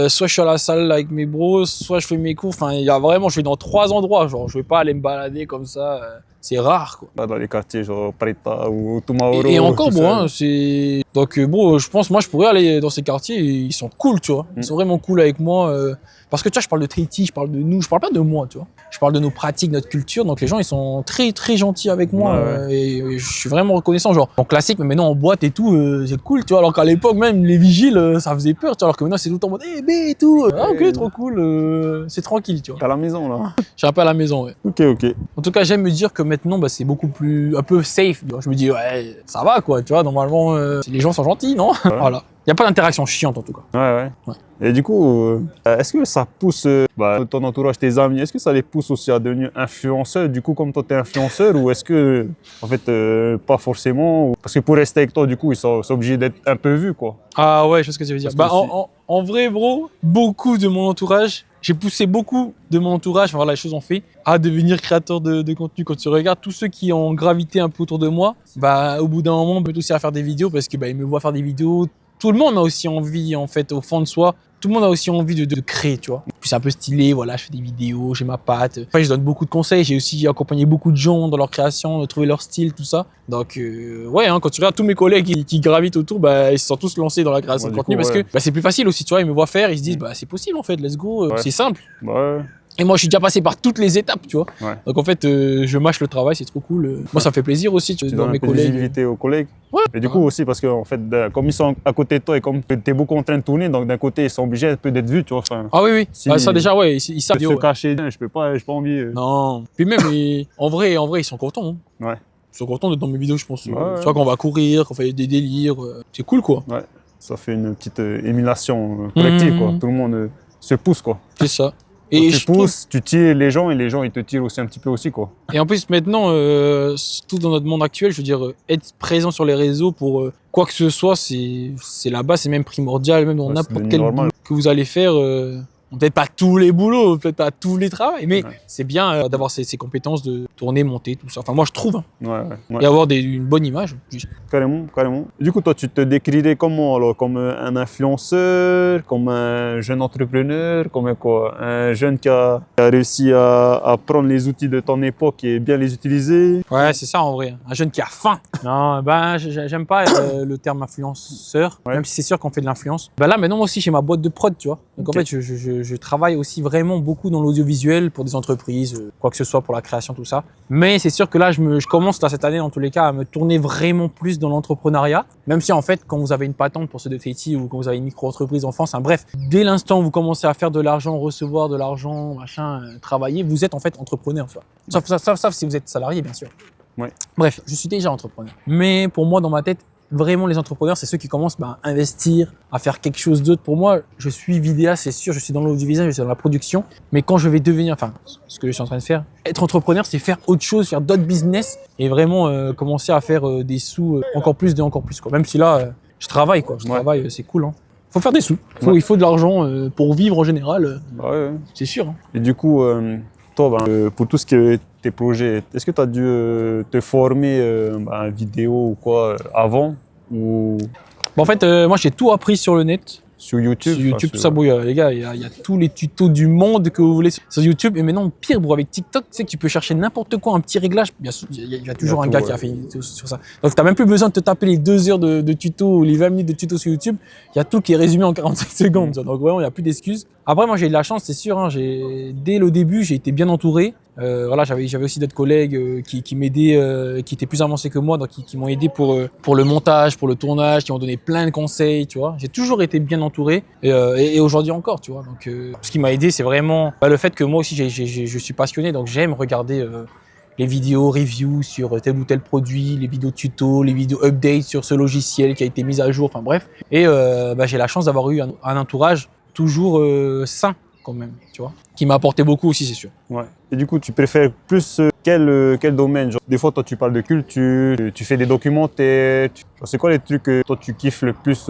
Soit je suis à la salle avec mes bros, soit je fais mes cours. Enfin, il y a vraiment, je vais dans 3 endroits. Genre, je vais pas aller me balader comme ça. C'est rare, quoi. Là, dans les quartiers, genre Preta ou Tumaoro. Et encore, tout bon, ça. hein, c'est. Donc, bon, je pense, moi, je pourrais aller dans ces quartiers. Et ils sont cool, tu vois. Ils sont vraiment cool avec moi. Parce que, tu vois, je parle de Tahiti, je parle de nous, je parle pas de moi, tu vois. Je parle de nos pratiques, notre culture. Donc, les gens, ils sont très, très gentils avec moi. Ouais, Et je suis vraiment reconnaissant. Genre, en classique, mais maintenant, en boîte et tout, c'est cool, tu vois. Alors qu'à l'époque, même, les vigiles, ça faisait peur, tu vois. Alors que maintenant, c'est tout le temps en mode, hey, bé et tout. Ah, ok, trop cool. C'est tranquille, tu vois. T'es à la maison, là. Je suis un peu à la maison, ouais. Ok. En tout cas, j'aime me dire que maintenant, bah, c'est beaucoup plus, un peu safe. Je me dis, ouais, ça va, quoi, tu vois, normalement, les gens sont gentils, non? Voilà. Il n'y a pas d'interaction chiante, en tout cas. Ouais. Et du coup, est-ce que ça pousse ton entourage, tes amis, est-ce que ça les pousse aussi à devenir influenceurs? Du coup, comme toi, t'es influenceur, ou est-ce que, en fait, pas forcément? Parce que pour rester avec toi, du coup, ils sont obligés d'être un peu vus, quoi. Ah ouais, je sais ce que tu veux dire. Parce Bah, que en vrai, bro, beaucoup de mon entourage, j'ai poussé beaucoup de mon entourage, enfin, voilà, les choses ont fait, à devenir créateur de contenu. Quand tu regardes tous ceux qui ont gravité un peu autour de moi, bah, au bout d'un moment, on peut aussi à faire des vidéos parce que, bah, ils me voient faire des vidéos. Tout le monde a aussi envie, en fait, au fond de soi, tout le monde a aussi envie de créer, tu vois. Puis c'est un peu stylé, voilà, je fais des vidéos, j'ai ma patte. Après, je donne beaucoup de conseils, j'ai aussi accompagné beaucoup de gens dans leur création, de trouver leur style, tout ça. Donc, ouais, hein, quand tu regardes tous mes collègues qui gravitent autour, bah, ils se sont tous lancés dans la création Ouais, de du contenu coup, parce ouais. que bah, c'est plus facile aussi, tu vois, ils me voient faire, ils se disent, bah, c'est possible, en fait, let's go, Ouais. c'est simple. Ouais. Et moi, je suis déjà passé par toutes les étapes, tu vois. Ouais. Donc, en fait, je mâche le travail, c'est trop cool. Moi, ça me fait plaisir aussi, tu Tu vois, donnes mes un peu de collègues. visibilité aux collègues. Ouais. Et du coup aussi, parce que, en fait, comme ils sont à côté de toi et comme tu es beaucoup en train de tourner, donc d'un côté, ils sont obligés un peu d'être vus, tu vois. Enfin, Ah oui. Si- Bah, ça, déjà, ouais, ils savent. se ouais. cacher, j'ai pas envie. Non. Puis même, en vrai, ils sont contents. Hein. Ouais. Ils sont contents d'être dans mes vidéos, je pense. Ouais. Tu vois, quand on va courir, qu'on fait des délires, c'est cool, quoi. Ouais. Ça fait une petite émulation collective, Mhm. quoi. Tout le monde se pousse, quoi. C'est ça. Et tu je trouve- pousses, tu tires les gens et les gens ils te tirent aussi un petit peu aussi quoi. Et en plus, maintenant, surtout dans notre monde actuel, je veux dire, être présent sur les réseaux pour quoi que ce soit, c'est la base, c'est même primordial, même dans Ouais, c'est n'importe devenu quel normal. boulot que vous allez faire. Peut-être pas tous les boulots, peut-être pas tous les travaux, mais Ouais. c'est bien d'avoir ces compétences de tourner, monter, tout ça. Enfin, moi, je trouve, hein. Ouais. Et avoir une bonne image. Juste. Carrément, carrément. Du coup, toi, tu te décrirais comment alors? Comme un influenceur, comme un jeune entrepreneur, comme quoi? Un jeune qui a réussi à prendre les outils de ton époque et bien les utiliser? Ouais, c'est ça en vrai. Un jeune qui a faim. Non, ben, j'aime pas le terme influenceur, Ouais. même si c'est sûr qu'on fait de l'influence. Ben là, maintenant, moi aussi, j'ai ma boîte de prod, tu vois. Donc, Ok. en fait, je travaille aussi vraiment beaucoup dans l'audiovisuel pour des entreprises, quoi que ce soit pour la création, tout ça. Mais c'est sûr que là, je commence, là, cette année, dans tous les cas, à me tourner vraiment plus dans l'entrepreneuriat. Même si, en fait, quand vous avez une patente pour ceux de Tahiti ou quand vous avez une micro-entreprise en France, hein, bref, dès l'instant où vous commencez à faire de l'argent, recevoir de l'argent, machin, travailler, vous êtes en fait entrepreneur, tu vois. Sauf si vous êtes salarié, bien sûr. Ouais. Bref, je suis déjà entrepreneur. Mais pour moi, dans ma tête, vraiment, les entrepreneurs, c'est ceux qui commencent à investir, à faire quelque chose d'autre. Pour moi, je suis vidéaste, c'est sûr, je suis dans l'audiovisuel, je suis dans la production. Mais quand je vais devenir, enfin, ce que je suis en train de faire, être entrepreneur, c'est faire autre chose, faire d'autres business et vraiment commencer à faire des sous encore plus, quoi. Même si là, je travaille, quoi. Je Ouais. travaille, c'est cool, hein. Faut faire des sous. Ouais. Il faut de l'argent pour vivre en général, Ouais. c'est sûr, hein. Et du coup, toi, pour tout ce qui est tes projets, est-ce que tu as dû te former en vidéo ou quoi avant ou Bon, en fait, moi, j'ai tout appris sur le net. sur YouTube? Sur YouTube, Enfin, tout ça, bon, les gars, il y a tous les tutos du monde que vous voulez sur YouTube. Et maintenant, pire, bro, avec TikTok, tu sais que tu peux chercher n'importe quoi, un petit réglage. Bien sûr, il y a toujours un tout, gars qui a fait une vidéo sur ça. Donc, t'as même plus besoin de te taper les 2 heures de tuto ou les 20 minutes de tuto sur YouTube. Il y a tout qui est résumé en 45 secondes. tu vois. Donc, vraiment, il n'y a plus d'excuses. Après, moi, j'ai eu de la chance, c'est sûr. Hein, dès le début, j'ai été bien entouré. Voilà, j'avais aussi d'autres collègues qui m'aidaient, qui étaient plus avancés que moi, donc qui m'ont aidé pour le montage, pour le tournage, qui m'ont donné plein de conseils, tu vois. J'ai toujours été bien entouré et aujourd'hui encore, tu vois. Donc, ce qui m'a aidé, c'est vraiment le fait que moi aussi, je suis passionné, donc j'aime regarder les vidéos reviews sur tel ou tel produit, les vidéos tuto, les vidéos updates sur ce logiciel qui a été mis à jour, enfin bref. Et j'ai la chance d'avoir eu un entourage toujours sain quand même, tu vois, qui m'a apporté beaucoup aussi, c'est sûr. Ouais. Et du coup, tu préfères plus quel domaine? Genre, des fois, toi, tu parles de culture, tu fais des documentaires. Genre, c'est quoi les trucs que toi, tu kiffes le plus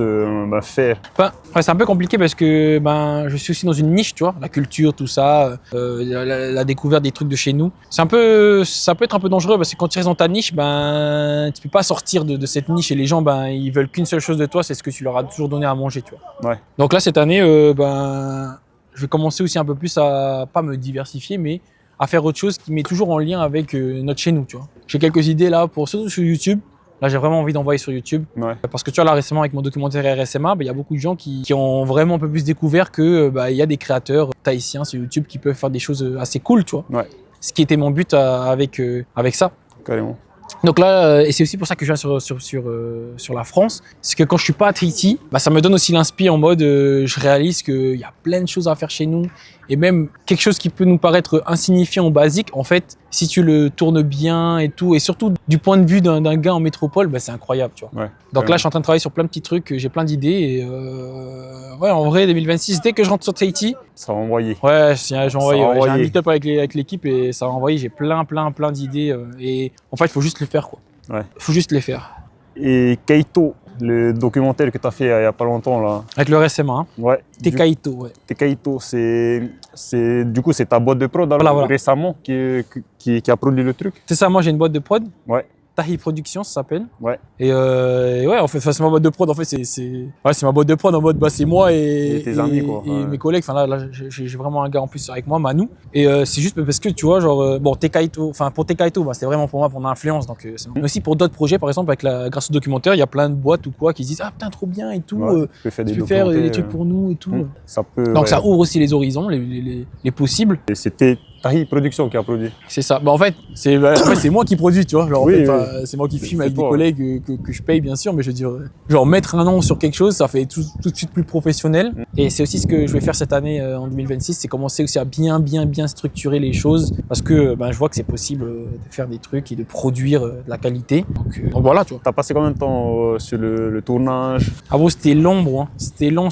faire? Enfin, ouais, c'est un peu compliqué parce que je suis aussi dans une niche, tu vois, la culture, tout ça, la découverte des trucs de chez nous. Ça peut être un peu dangereux parce que quand tu restes dans ta niche, tu peux pas sortir de cette niche et les gens, ils veulent qu'une seule chose de toi, c'est ce que tu leur as toujours donné à manger, tu vois. Ouais. Donc là, cette année, je vais commencer aussi un peu plus à pas me diversifier, mais à faire autre chose qui met toujours en lien avec notre chez nous, tu vois. J'ai quelques idées là, surtout sur YouTube. Là, j'ai vraiment envie d'envoyer sur YouTube. Ouais. Parce que tu vois, là, récemment, avec mon documentaire RSMA, il y a beaucoup de gens qui ont vraiment un peu plus découvert que il y a des créateurs tahitiens sur YouTube qui peuvent faire des choses assez cool, tu vois. Ouais. Ce qui était mon but avec ça. Carrément. Donc là, et c'est aussi pour ça que je viens sur la France, c'est que quand je suis pas à Tahiti, ça me donne aussi l'inspi en mode, je réalise qu'il y a plein de choses à faire chez nous, et même quelque chose qui peut nous paraître insignifiant ou basique, en fait, si tu le tournes bien et tout, et surtout du point de vue d'un gars en métropole, c'est incroyable, tu vois. Ouais. Donc là, je suis en train de travailler sur plein de petits trucs, j'ai plein d'idées, et en vrai, 2026, dès que je rentre sur Tahiti, Ça va envoyer. ouais, j'ai un envoyé. meet-up avec l'équipe et ça va envoyer. J'ai plein d'idées et en fait, il faut juste les faire, quoi. Ouais. Il faut juste les faire. Et Keito, le documentaire que tu as fait il y a pas longtemps là. Avec le RSMA, hein. Ouais. Tekaito, ouais. Keito, du coup, c'est ta boîte de prod alors, Voilà. récemment qui a produit le truc. C'est ça, moi j'ai une boîte de prod. Ouais. Tahi Productions, ça s'appelle. Ouais. Et ouais, en fait, c'est ma boîte de prod. En fait, c'est ma boîte de prod en mode, c'est moi et tes amis, quoi. et Ouais. mes collègues. Enfin là, j'ai vraiment un gars en plus avec moi, Manu. Et c'est juste parce que tu vois, genre, Tekaito, enfin pour Tekaito, c'est vraiment pour moi, pour mon influence. Donc, mais aussi pour d'autres projets, par exemple, grâce au documentaire, il y a plein de boîtes ou quoi qui se disent, ah putain, trop bien et tout. Ouais, tu peux faire tu peux faire des trucs pour nous et tout. Ça peut. Donc ouais. ça ouvre aussi les horizons, les possibles. Et c'était Tahi Productions qui a produit. C'est ça. En fait, c'est moi qui produis, tu vois. Genre, Oui, c'est moi qui filme avec des toi, collègues que je paye, bien sûr. Mais je veux dire, genre, mettre un nom sur quelque chose, ça fait tout de suite plus professionnel. Et c'est aussi ce que je vais faire cette année, en 2026, c'est commencer aussi à bien structurer les choses. Parce que je vois que c'est possible de faire des trucs et de produire de la qualité. Donc voilà, tu vois. T'as passé combien de temps sur le tournage? Ah bon, c'était long, bro. Hein. C'était long.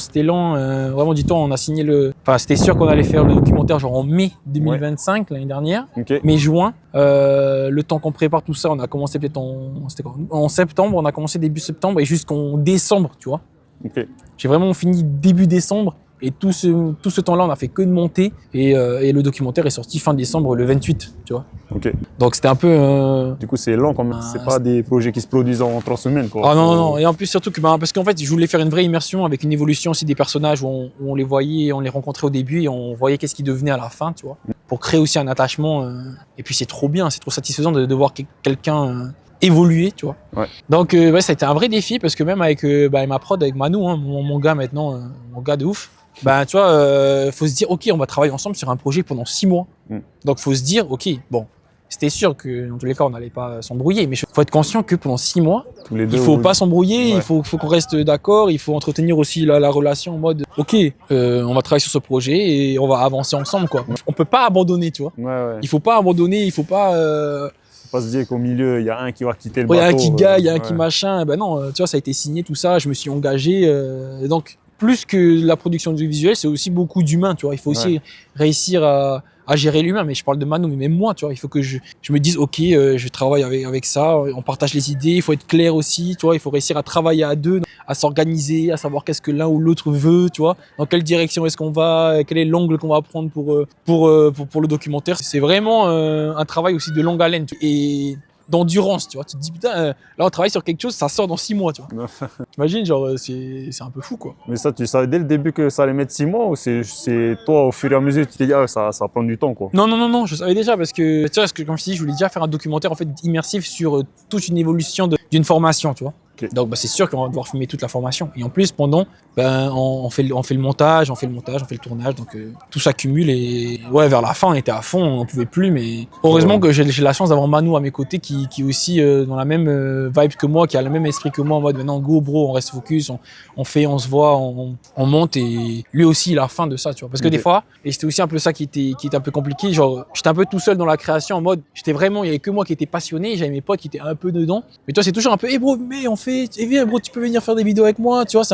Vraiment, dis-toi, on a signé le Enfin, c'était sûr qu'on allait faire le documentaire genre en mai 2025, l'année dernière. Ok. Mai-juin. Le temps qu'on prépare tout ça, on a commencé peut-être en septembre, on a commencé début septembre et jusqu'en décembre, tu vois. Ok. J'ai vraiment fini début décembre et tout ce temps-là, on a fait que de monter et le documentaire est sorti fin décembre, le 28, tu vois. Ok. Donc c'était un peu... Du coup, c'est lent quand même. C'est pas des projets qui se produisent en 3 semaines, quoi. Ah non, non, et en plus surtout que parce qu'en fait je voulais faire une vraie immersion avec une évolution aussi des personnages où on les voyait, on les rencontrait au début et on voyait qu'est-ce qu'ils devenaient à la fin, tu vois, pour créer aussi un attachement. Et puis c'est trop bien, c'est trop satisfaisant de voir quelqu'un évoluer, tu vois. Ouais. Donc ouais, ça a été un vrai défi parce que même avec ma prod, avec Manu, hein, mon gars maintenant, mon gars de ouf, tu vois, faut se dire ok, on va travailler ensemble sur un projet pendant 6 mois. Donc faut se dire ok, bon. C'était sûr que dans tous les cas on n'allait pas s'embrouiller, mais il faut être conscient que pendant 6 mois, Tous les deux, il faut pas s'embrouiller, Ouais. il faut qu'on reste d'accord, il faut entretenir aussi la relation en mode ok, on va travailler sur ce projet et on va avancer ensemble quoi. On peut pas abandonner, tu vois. Ouais, ouais. Il faut pas abandonner, il faut pas. Faut pas se dire qu'au milieu, il y a un qui va quitter le Il y a un bateau. qui gagne, il y a un ouais. qui machin. Ben non, tu vois, ça a été signé tout ça, je me suis engagé. Donc plus que la production du visuel, c'est aussi beaucoup d'humain, tu vois. Il faut aussi réussir à gérer l'humain, mais je parle de Manu, mais même moi, tu vois, il faut que je me dise, ok, je travaille avec ça, on partage les idées, il faut être clair aussi, tu vois, il faut réussir à travailler à deux, à s'organiser, à savoir qu'est-ce que l'un ou l'autre veut, tu vois, dans quelle direction est-ce qu'on va, quel est l'angle qu'on va prendre pour le documentaire. C'est vraiment un travail aussi de longue haleine et d'endurance, tu vois. Tu te dis, putain, là on travaille sur quelque chose, ça sort dans 6 mois, tu vois. T'imagines, genre, c'est un peu fou, quoi. Mais ça, tu savais dès le début que ça allait mettre 6 mois ou c'est toi, au fur et à mesure, tu t'es dit, ah, ça va prendre du temps, quoi. Non, je savais déjà parce que, tu vois, comme je te dis, je voulais déjà faire un documentaire en fait immersif sur toute une évolution d'une formation, tu vois. Okay. Donc c'est sûr qu'on va devoir filmer toute la formation. Et en plus, pendant, on fait le montage, on fait le tournage, donc tout s'accumule et ouais, vers la fin, on était à fond, on n'en pouvait plus, mais heureusement que j'ai la chance d'avoir Manu à mes côtés qui est aussi dans la même vibe que moi, qui a le même esprit que moi, en mode maintenant go bro, on reste focus, on fait, on se voit, on monte et lui aussi il a faim de ça, tu vois. Parce que des fois, et c'était aussi un peu ça qui était un peu compliqué, genre j'étais un peu tout seul dans la création en mode, il y avait que moi qui était passionné, j'avais mes potes qui étaient un peu dedans, mais toi c'est toujours un peu, bro, mais viens bro, tu peux venir faire des vidéos avec moi, tu vois,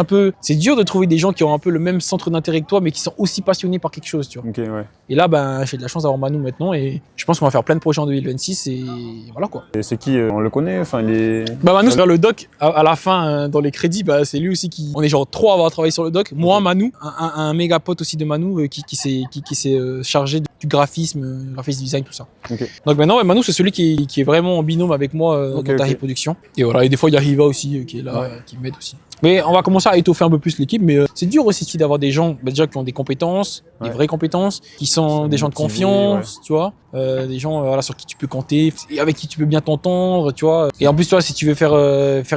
c'est dur de trouver des gens qui ont un peu le même centre d'intérêt que toi, mais qui sont aussi passionnés par quelque chose, tu vois. Okay, ouais. Et là, j'ai de la chance d'avoir Manu maintenant, et je pense qu'on va faire plein de projets en 2026, et voilà quoi. Et c'est qui on le connaît, enfin Manu, c'est le doc, à la fin, dans les crédits, c'est lui aussi qui... On est genre 3 à avoir travaillé sur le doc, moi, Manu, un méga pote aussi de Manu, qui s'est chargé du graphisme design, tout ça. Okay. Donc maintenant, Manu, c'est celui qui est vraiment en binôme avec moi dans ta reproduction. Et voilà, et des fois, il y a Riva aussi qui est là, qui m'aide aussi. Mais on va commencer à étoffer un peu plus l'équipe, mais c'est dur aussi d'avoir des gens déjà qui ont des compétences, des vraies compétences, qui sont des gens de confiance, tu vois, des gens sur qui tu peux compter, et avec qui tu peux bien t'entendre, tu vois. Et en plus, tu vois, si tu veux faire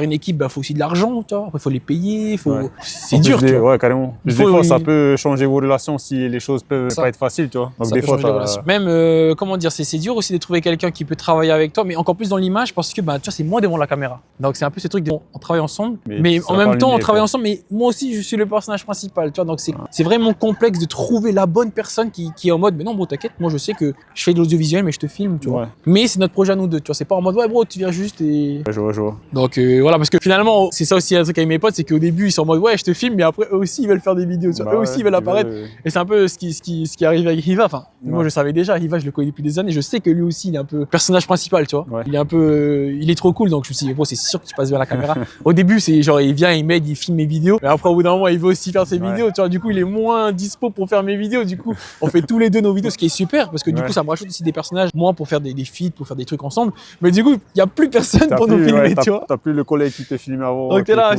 une équipe, faut aussi de l'argent, tu vois. Après, faut les payer, c'est dur, tu vois. Ouais, carrément. Des fois, ça peut changer vos relations si les choses peuvent pas être faciles, tu vois. Donc ça des fois, même, comment dire, c'est dur aussi de trouver quelqu'un qui peut travailler avec toi, mais encore plus dans l'image parce que, tu vois, c'est moi devant la caméra. Donc c'est un peu ce truc on travaille ensemble, mais en même temps, on travaille ensemble, mais moi aussi, je suis le personnage principal, tu vois. Donc c'est vraiment complexe de trouver la bonne personne qui est en mode, mais non, bro, t'inquiète, moi je sais que je fais de l'audiovisuel, mais je te filme, tu vois. Mais c'est notre projet à nous deux, tu vois. C'est pas en mode, ouais, bro, tu viens juste et. Ouais, je vois. Donc voilà, parce que finalement, c'est ça aussi un truc avec mes potes, c'est qu'au début, ils sont en mode, ouais, je te filme, mais après, eux aussi, ils veulent faire des vidéos, tu vois. Eux aussi, ils veulent apparaître. Et c'est un peu ce qui arrive avec Riva. Enfin, moi, je savais déjà, Riva, je le connais depuis des années, je sais que lui aussi, il est un peu personnage principal, tu vois. Il est un peu. Il est trop cool, donc je me suis dit, bro, c'est sûr que tu passes bien la caméra. Au début, c'est genre, il vient, il m'aide, il filme mes vidéos. Mais après, au bout d'un moment, il veut aussi faire ses vidéos, tu vois. Du coup, il est moins dispo pour faire mes vidéos. Du coup, on fait tous les deux nos vidéos, ce qui est super, parce que du coup, ça me rajoute aussi des personnages, moi, pour faire des feats, pour faire des trucs ensemble. Mais du coup, il n'y a plus personne pour nous filmer, tu vois. T'as plus le collègue qui te filme avant. Donc t'es là,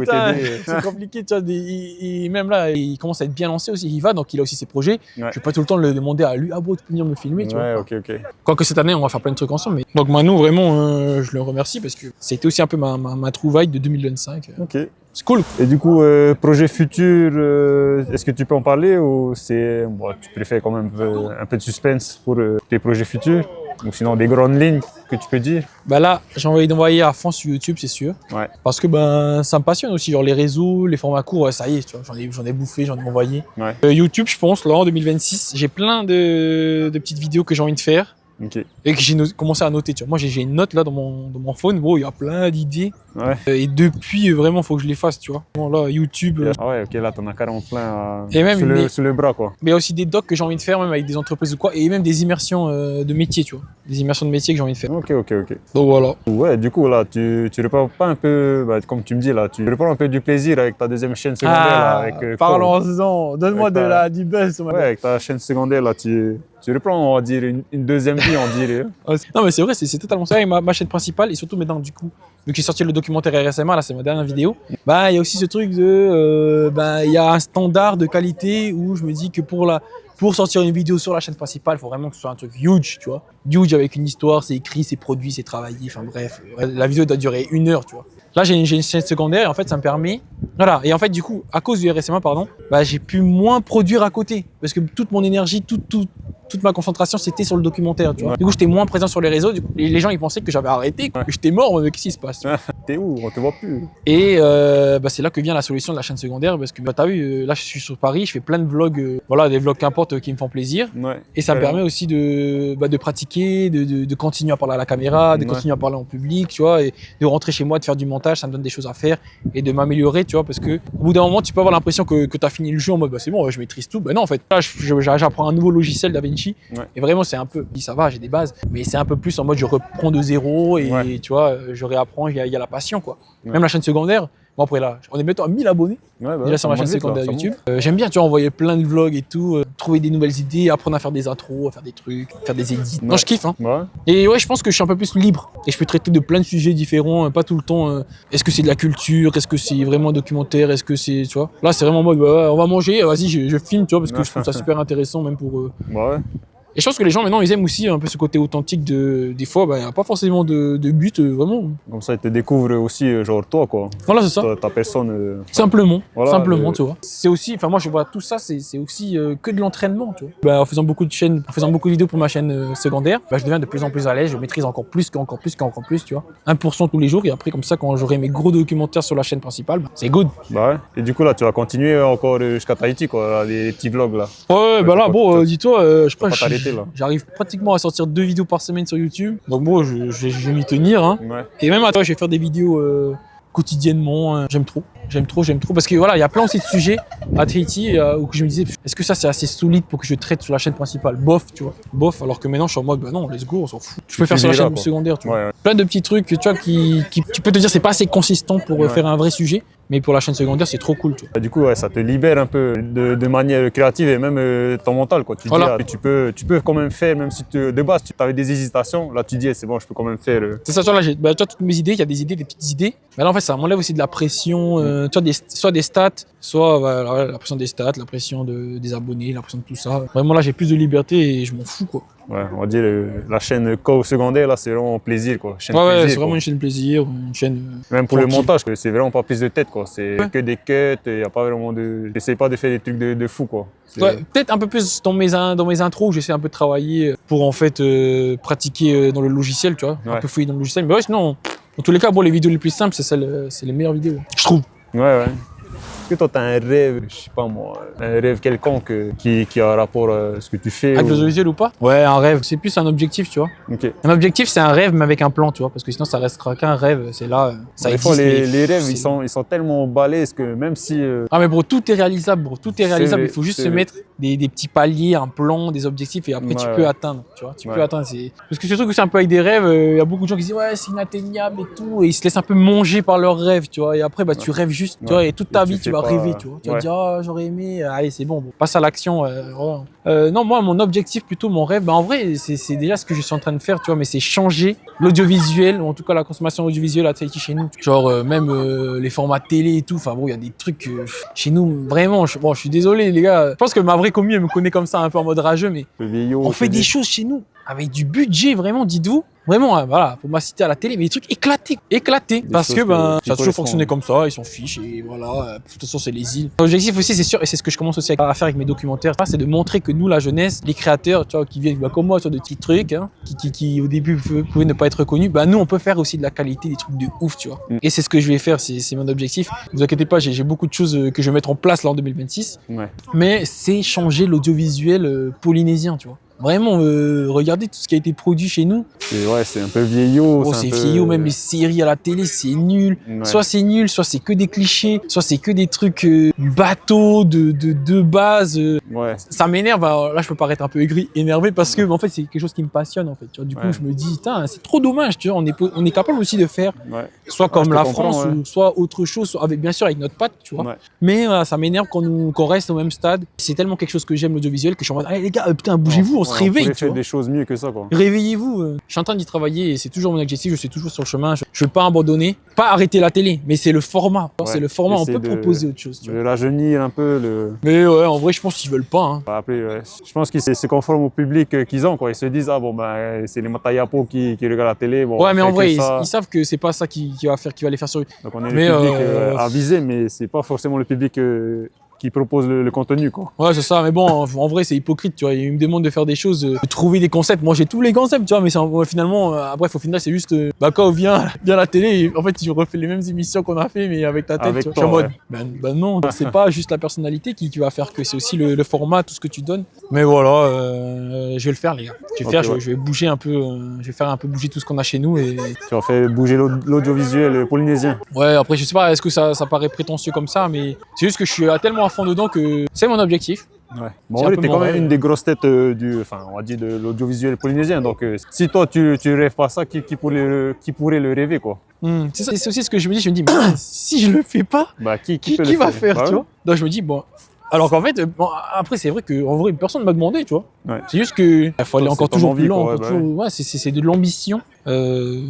c'est compliqué, tu vois. Et même là, il commence à être bien lancé aussi, il va, donc il a aussi ses projets. Je vais pas tout le temps le demander à lui, ah bon, tu peux venir me filmer, tu vois. Ok. Quoique cette année, on va faire plein de trucs ensemble. Mais... Donc Manu, vraiment, je le remercie parce que c'était aussi un peu ma trouvaille de 2025. Ok. C'est cool. Et du coup, projet futur, est-ce que tu peux en parler ou tu préfères quand même un peu de suspense pour tes projets futurs? Ou sinon des grandes lignes que tu peux dire? Là, j'ai envie d'envoyer à fond sur YouTube, c'est sûr. Ouais. Parce que ça me passionne aussi, genre les réseaux, les formats courts, ça y est, tu vois, j'en ai bouffé, j'en ai envoyé. Ouais. YouTube, je pense, là en 2026, j'ai plein de petites vidéos que j'ai envie de faire. Okay. Et que j'ai commencé à noter, tu vois. Moi, j'ai une note là dans mon phone, il y a plein d'idées. Ouais. Et depuis, vraiment, faut que je les fasse, tu vois. Bon, là, YouTube. Ah ouais, ok, là, t'en as carrément plein Et même sur le bras, quoi. Mais il y a aussi des docs que j'ai envie de faire, même avec des entreprises ou quoi, et même des immersions de métier, tu vois. Des immersions de métier que j'ai envie de faire. Ok. Donc voilà. Ouais, du coup, là, tu reprends pas un peu, bah, comme tu me dis, là, tu reprends un peu du plaisir avec ta deuxième chaîne secondaire, là, avec parlons-en, donne-moi Avec du buzz. Ouais, avec ta chaîne secondaire, là, tu reprends, on va dire, une deuxième vie, on dirait. Non mais c'est vrai, c'est totalement ça avec ma chaîne principale et surtout maintenant du coup, vu que j'ai sorti le documentaire RSMA, là c'est ma dernière vidéo, bah il y a aussi ce truc de, il y a un standard de qualité où je me dis que pour sortir une vidéo sur la chaîne principale, il faut vraiment que ce soit un truc huge, tu vois. Huge avec une histoire, c'est écrit, c'est produit, c'est travaillé, enfin bref, la vidéo doit durer 1 heure, tu vois. Là, j'ai une chaîne secondaire et en fait, ça me permet. Voilà. Et en fait, du coup, à cause du RSMA, pardon, j'ai pu moins produire à côté. Parce que toute mon énergie, toute ma concentration, c'était sur le documentaire, tu vois. Ouais. Du coup, j'étais moins présent sur les réseaux. Du coup, les gens, ils pensaient que j'avais arrêté, que j'étais mort, mais qu'est-ce qui se passe, tu vois. T'es où? On te voit plus. Et c'est là que vient la solution de la chaîne secondaire. Parce que, t'as vu, là, je suis sur Paris, je fais plein de vlogs, voilà, des vlogs qu'importe qui me font plaisir. Ouais. Et ça me permet aussi de pratiquer, de continuer à parler à la caméra, de continuer à parler en public, tu vois, et de rentrer chez moi, de faire du montage, ça me donne des choses à faire et de m'améliorer, tu vois, parce que au bout d'un moment, tu peux avoir l'impression que tu as fini le jeu en mode c'est bon, je maîtrise tout. Ben non, en fait, là, j'apprends un nouveau logiciel DaVinci et vraiment, c'est un peu, ça va, j'ai des bases, mais c'est un peu plus en mode je reprends de zéro et tu vois, je réapprends, il y a la passion, quoi. Même la chaîne secondaire. Bon après là, on est bientôt à 1000 abonnés déjà sur ma chaîne secondaire YouTube. J'aime bien, tu vois, envoyer plein de vlogs et tout, trouver des nouvelles idées, apprendre à faire des intros, à faire des trucs, faire des edits. Non, je kiffe, hein. Et ouais, je pense que je suis un peu plus libre et je peux traiter de plein de sujets différents, pas tout le temps. Est-ce que c'est de la culture, est-ce que c'est vraiment un documentaire, est-ce que c'est, tu vois. Là, c'est vraiment en mode, on va manger, vas-y, je filme, tu vois, parce que je trouve ça super intéressant même pour. Et je pense que les gens maintenant ils aiment aussi un peu ce côté authentique des fois, il n'y a pas forcément de but vraiment. Comme ça, ils te découvrent aussi, genre toi, quoi. Voilà, c'est ça. Ta personne. Simplement, voilà, tu vois. C'est aussi, enfin moi je vois tout ça, c'est aussi que de l'entraînement, tu vois. En faisant beaucoup de vidéos pour ma chaîne secondaire, je deviens de plus en plus à l'aise, je maîtrise encore plus, tu vois. 1% tous les jours et après comme ça quand j'aurai mes gros documentaires sur la chaîne principale, c'est good. Et du coup là, tu vas continuer encore jusqu'à Tahiti, quoi, les petits vlogs là. Ouais, là, bon, dis-toi, je crois que là. J'arrive pratiquement à sortir 2 vidéos par semaine sur YouTube. Donc bon, je vais m'y tenir. Hein. Et même à toi, je vais faire des vidéos quotidiennement. J'aime trop. Parce que voilà, il y a plein aussi de sujets à Tahiti où je me disais, est-ce que ça c'est assez solide pour que je traite sur la chaîne principale? Bof, tu vois. Bof, alors que maintenant je suis en mode, non, let's go, on s'en fout. Je peux faire sur la chaîne secondaire, tu vois. Plein de petits trucs, tu vois, qui tu peux te dire, c'est pas assez consistant pour faire un vrai sujet. Mais pour la chaîne secondaire, c'est trop cool. Tu vois. Du coup, ça te libère un peu de manière créative et même ton mental. Quoi. Tu dis, tu peux quand même faire, même si de base tu avais des hésitations, là tu dis, c'est bon, je peux quand même faire. C'est ça, tu vois, là, tu vois, toutes mes idées, il y a des idées, des petites idées. Mais là, en fait, ça m'enlève aussi de la pression, tu vois, soit des stats, soit la pression des stats, la pression des abonnés, la pression de tout ça. Vraiment, là, j'ai plus de liberté et je m'en fous, quoi. Ouais, on va dire la chaîne secondaire, là, c'est vraiment plaisir, quoi. Chaîne plaisir, c'est vraiment une chaîne plaisir, une chaîne. Même pour le montage, c'est vraiment pas prise de tête, quoi. C'est que des cuts, il n'y a pas vraiment de. J'essaie pas de faire des trucs de fou, quoi. Peut-être un peu plus dans mes intros où j'essaie un peu de travailler pour en fait pratiquer dans le logiciel, tu vois, un peu fouiller dans le logiciel. Mais ouais, sinon, dans tous les cas, les vidéos les plus simples, c'est les meilleures vidéos, je trouve. Ouais. Est-ce que toi, tu as un rêve, je sais pas moi, un rêve quelconque qui a rapport à ce que tu fais avec l'audiovisuel ou pas? Ouais, un rêve, c'est plus un objectif, tu vois. Un objectif, c'est un rêve, mais avec un plan, tu vois, parce que sinon, ça restera qu'un rêve. C'est là, ça des existe. Fois, les rêves, ils sont tellement balèzes que même si. Ah, mais bro, tout est réalisable, Il faut juste se mettre des petits paliers, un plan, des objectifs, et après, tu peux atteindre, tu vois. Tu peux atteindre. Parce que surtout que c'est un peu avec des rêves, il y a beaucoup de gens qui disent, ouais, c'est inatteignable et tout, et ils se laissent un peu manger par leurs rêves, tu vois. Et après, tu rêves juste, tu vois, et toute ta vie, tu vas rêver, tu vois. Tu vas dire, oh, j'aurais aimé, allez, c'est bon, passe à l'action. Non, moi, mon objectif, plutôt mon rêve, en vrai, c'est déjà ce que je suis en train de faire, tu vois, mais c'est changer l'audiovisuel, ou en tout cas la consommation audiovisuelle à Tahiti chez nous. Genre, même les formats télé et tout, enfin bon, il y a des trucs chez nous, vraiment, je suis désolé, les gars. Je pense que ma vraie commu, elle me connaît comme ça, un peu en mode rageux, mais on fait des choses chez nous, avec du budget, vraiment, dites-vous. Vraiment, voilà, pour m'assister à la télé, mais des trucs éclatés. Parce que ça a toujours fonctionné comme ça, ils s'en fichent et voilà, de toute façon c'est les îles. L'objectif aussi, c'est sûr, et c'est ce que je commence aussi à faire avec mes documentaires, c'est de montrer que nous, la jeunesse, les créateurs, tu vois, qui viennent comme moi sur de petits trucs, hein, qui au début pouvaient ne pas être reconnus, nous on peut faire aussi de la qualité, des trucs de ouf, tu vois. Et c'est ce que je vais faire, c'est mon objectif. Ne vous inquiétez pas, j'ai beaucoup de choses que je vais mettre en place là en 2026, mais c'est changer l'audiovisuel polynésien, tu vois. Vraiment, regardez tout ce qui a été produit chez nous. C'est un peu vieillot. Oh, c'est vieillot, même les séries à la télé, c'est nul. Ouais. Soit c'est nul, soit c'est que des clichés, soit c'est que des trucs bateaux de base. Ouais. Ça m'énerve. Alors là, je peux paraître un peu énervé parce que en fait, c'est quelque chose qui me passionne en fait. Tu vois, du coup, je me dis, putain, c'est trop dommage. Tu vois, on est capable aussi de faire soit comme la France, ou soit autre chose, soit avec bien sûr avec notre patte, tu vois. Mais ça m'énerve qu'on reste au même stade. C'est tellement quelque chose que j'aime l'audiovisuel que je suis en mode, allez les gars, putain, bougez-vous, on se réveille. On fait des choses mieux que ça, quoi. Réveillez-vous. Je suis en train d'y travailler et c'est toujours mon objectif. Je suis toujours sur le chemin. Je ne veux pas abandonner, pas arrêter la télé, mais c'est le format. C'est le format. On peut proposer autre chose. Tu vois. De rajeunir un peu. Mais ouais, en vrai, je pense qu'ils veulent pas. Hein. Après, je pense qu'ils se conforment au public qu'ils ont, quoi. Ils se disent, ah bon, ben, c'est les Matayapo qui regardent la télé. Bon, ouais, mais en vrai, ils savent que c'est pas ça qui va les faire sur eux. Donc on est le public à viser, mais c'est pas forcément le public qui propose le contenu, quoi. Ouais, c'est ça, mais bon, en vrai, c'est hypocrite, tu vois. Ils me demandent de faire des choses, de trouver des concepts. Moi, j'ai tous les concepts, tu vois, mais finalement, bref, au final, c'est juste, quand vient la télé, et, en fait, tu refais les mêmes émissions qu'on a fait, mais avec ta tête, avec tu vois. Toi, je suis en mode, ben non, c'est pas juste la personnalité qui va faire que c'est aussi le format, tout ce que tu donnes. Mais voilà, je vais le faire, les gars. Je vais bouger un peu, je vais faire un peu bouger tout ce qu'on a chez nous. Et... Tu vas faire bouger l'audiovisuel polynésien. Ouais, après, je sais pas, est-ce que ça paraît prétentieux comme ça, mais c'est juste que je suis tellement à fond dedans que c'est mon objectif. Ouais. Bon, t'es quand même une des grosses têtes on va dire de l'audiovisuel polynésien. Donc, si toi tu rêves pas ça, qui pourrait le rêver, quoi. C'est ça, c'est aussi ce que je me dis. Je me dis, mais si je le fais pas, qui va faire, tu vois. Donc je me dis bon. Alors qu'en fait, après c'est vrai qu'en vrai personne ne m'a demandé, tu vois. Ouais. C'est juste que il faut aller encore toujours plus loin. C'est de l'ambition. Mais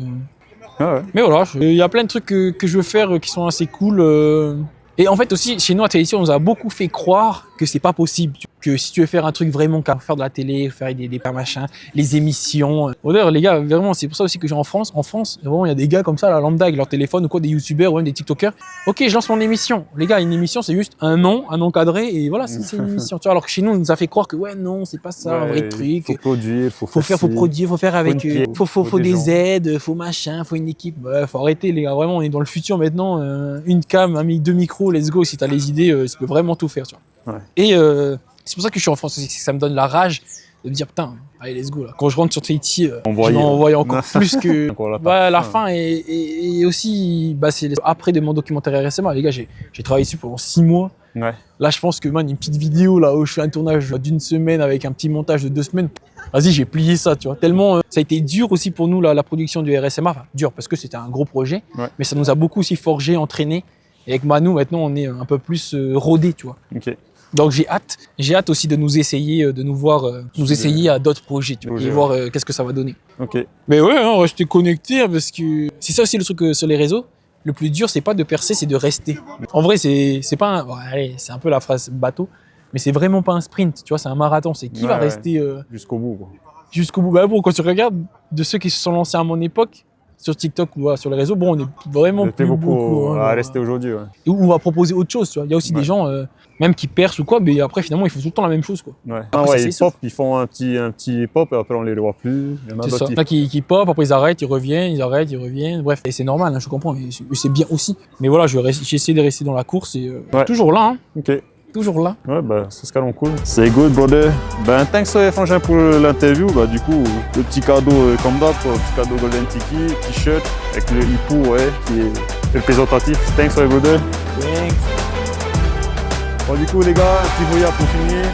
voilà, il y a plein de trucs que je veux faire qui sont assez cool. Et en fait aussi, chez nous à Télévision, on nous a beaucoup fait croire que c'est pas possible. Que si tu veux faire un truc vraiment qu'à faire de la télé, faire des machins, les émissions. D'ailleurs, les gars, vraiment, c'est pour ça aussi que j'ai en France, vraiment, il y a des gars comme ça, la lambda, avec leur téléphone ou quoi, des youtubeurs ou même des tiktokers. Ok, je lance mon émission. Les gars, une émission, c'est juste un nom cadré et voilà, c'est une émission. Tu vois, alors que chez nous, on nous a fait croire que ouais, non, c'est pas ça, un vrai truc. Faut produire, faut produire, faut faire avec. Faut des aides, faut machin, faut une équipe. Ouais, faut arrêter, les gars. Vraiment, on est dans le futur maintenant. Une cam, deux micros, let's go. Si t'as les idées, tu peux vraiment tout faire, tu vois. Ouais. Et c'est pour ça que je suis en France aussi, ça me donne la rage de me dire putain, allez let's go là. Quand je rentre sur Tahiti, je m'envoie encore plus que la fin et aussi c'est après de mon documentaire RSMA. Les gars, j'ai travaillé dessus pendant 6 mois. Ouais. Là, je pense que une petite vidéo là où je fais un tournage d'1 semaine avec un petit montage de 2 semaines. Vas-y, j'ai plié ça, tu vois. Tellement ça a été dur aussi pour nous la production du RSMA. Enfin, dur parce que c'était un gros projet, mais ça nous a beaucoup aussi forgé, entraîné. Et avec Manu, maintenant, on est un peu plus rodé, tu vois. Okay. Donc j'ai hâte aussi de nous essayer, de nous voir, nous essayer à d'autres projets, tu vois, et voir qu'est-ce que ça va donner. Ok. Mais ouais, rester connecté parce que c'est ça aussi le truc sur les réseaux. Le plus dur, c'est pas de percer, c'est de rester. En vrai, c'est pas c'est un peu la phrase bateau, mais c'est vraiment pas un sprint, tu vois, c'est un marathon. C'est qui va rester jusqu'au bout, quoi. Jusqu'au bout. Bah bon, quand tu regardes de ceux qui se sont lancés à mon époque, sur TikTok ou sur les réseaux, bon, on est vraiment plus beaucoup à rester aujourd'hui. Ouais. Ou on va proposer autre chose, tu vois. Il y a aussi des gens, même qui percent ou quoi, mais après, finalement, ils font tout le temps la même chose, quoi. Ouais. Après, ils font un petit pop et après, on les revoit plus. Il y en a d'autres qui pop, après, ils arrêtent, ils reviennent. Bref, et c'est normal, hein, je comprends, mais c'est bien aussi. Mais voilà, j'ai essayé de rester dans la course et toujours là. Hein. Ok. Toujours là. Ouais, c'est ce canon cool. C'est good, brother. Thanks, Frangin, pour l'interview. Du coup, le petit cadeau comme d'hab, le petit cadeau Golden Tiki, t-shirt avec le hippo, qui est représentatif. Thanks, brother. Thanks. Bon, du coup, les gars, petit voyage pour finir.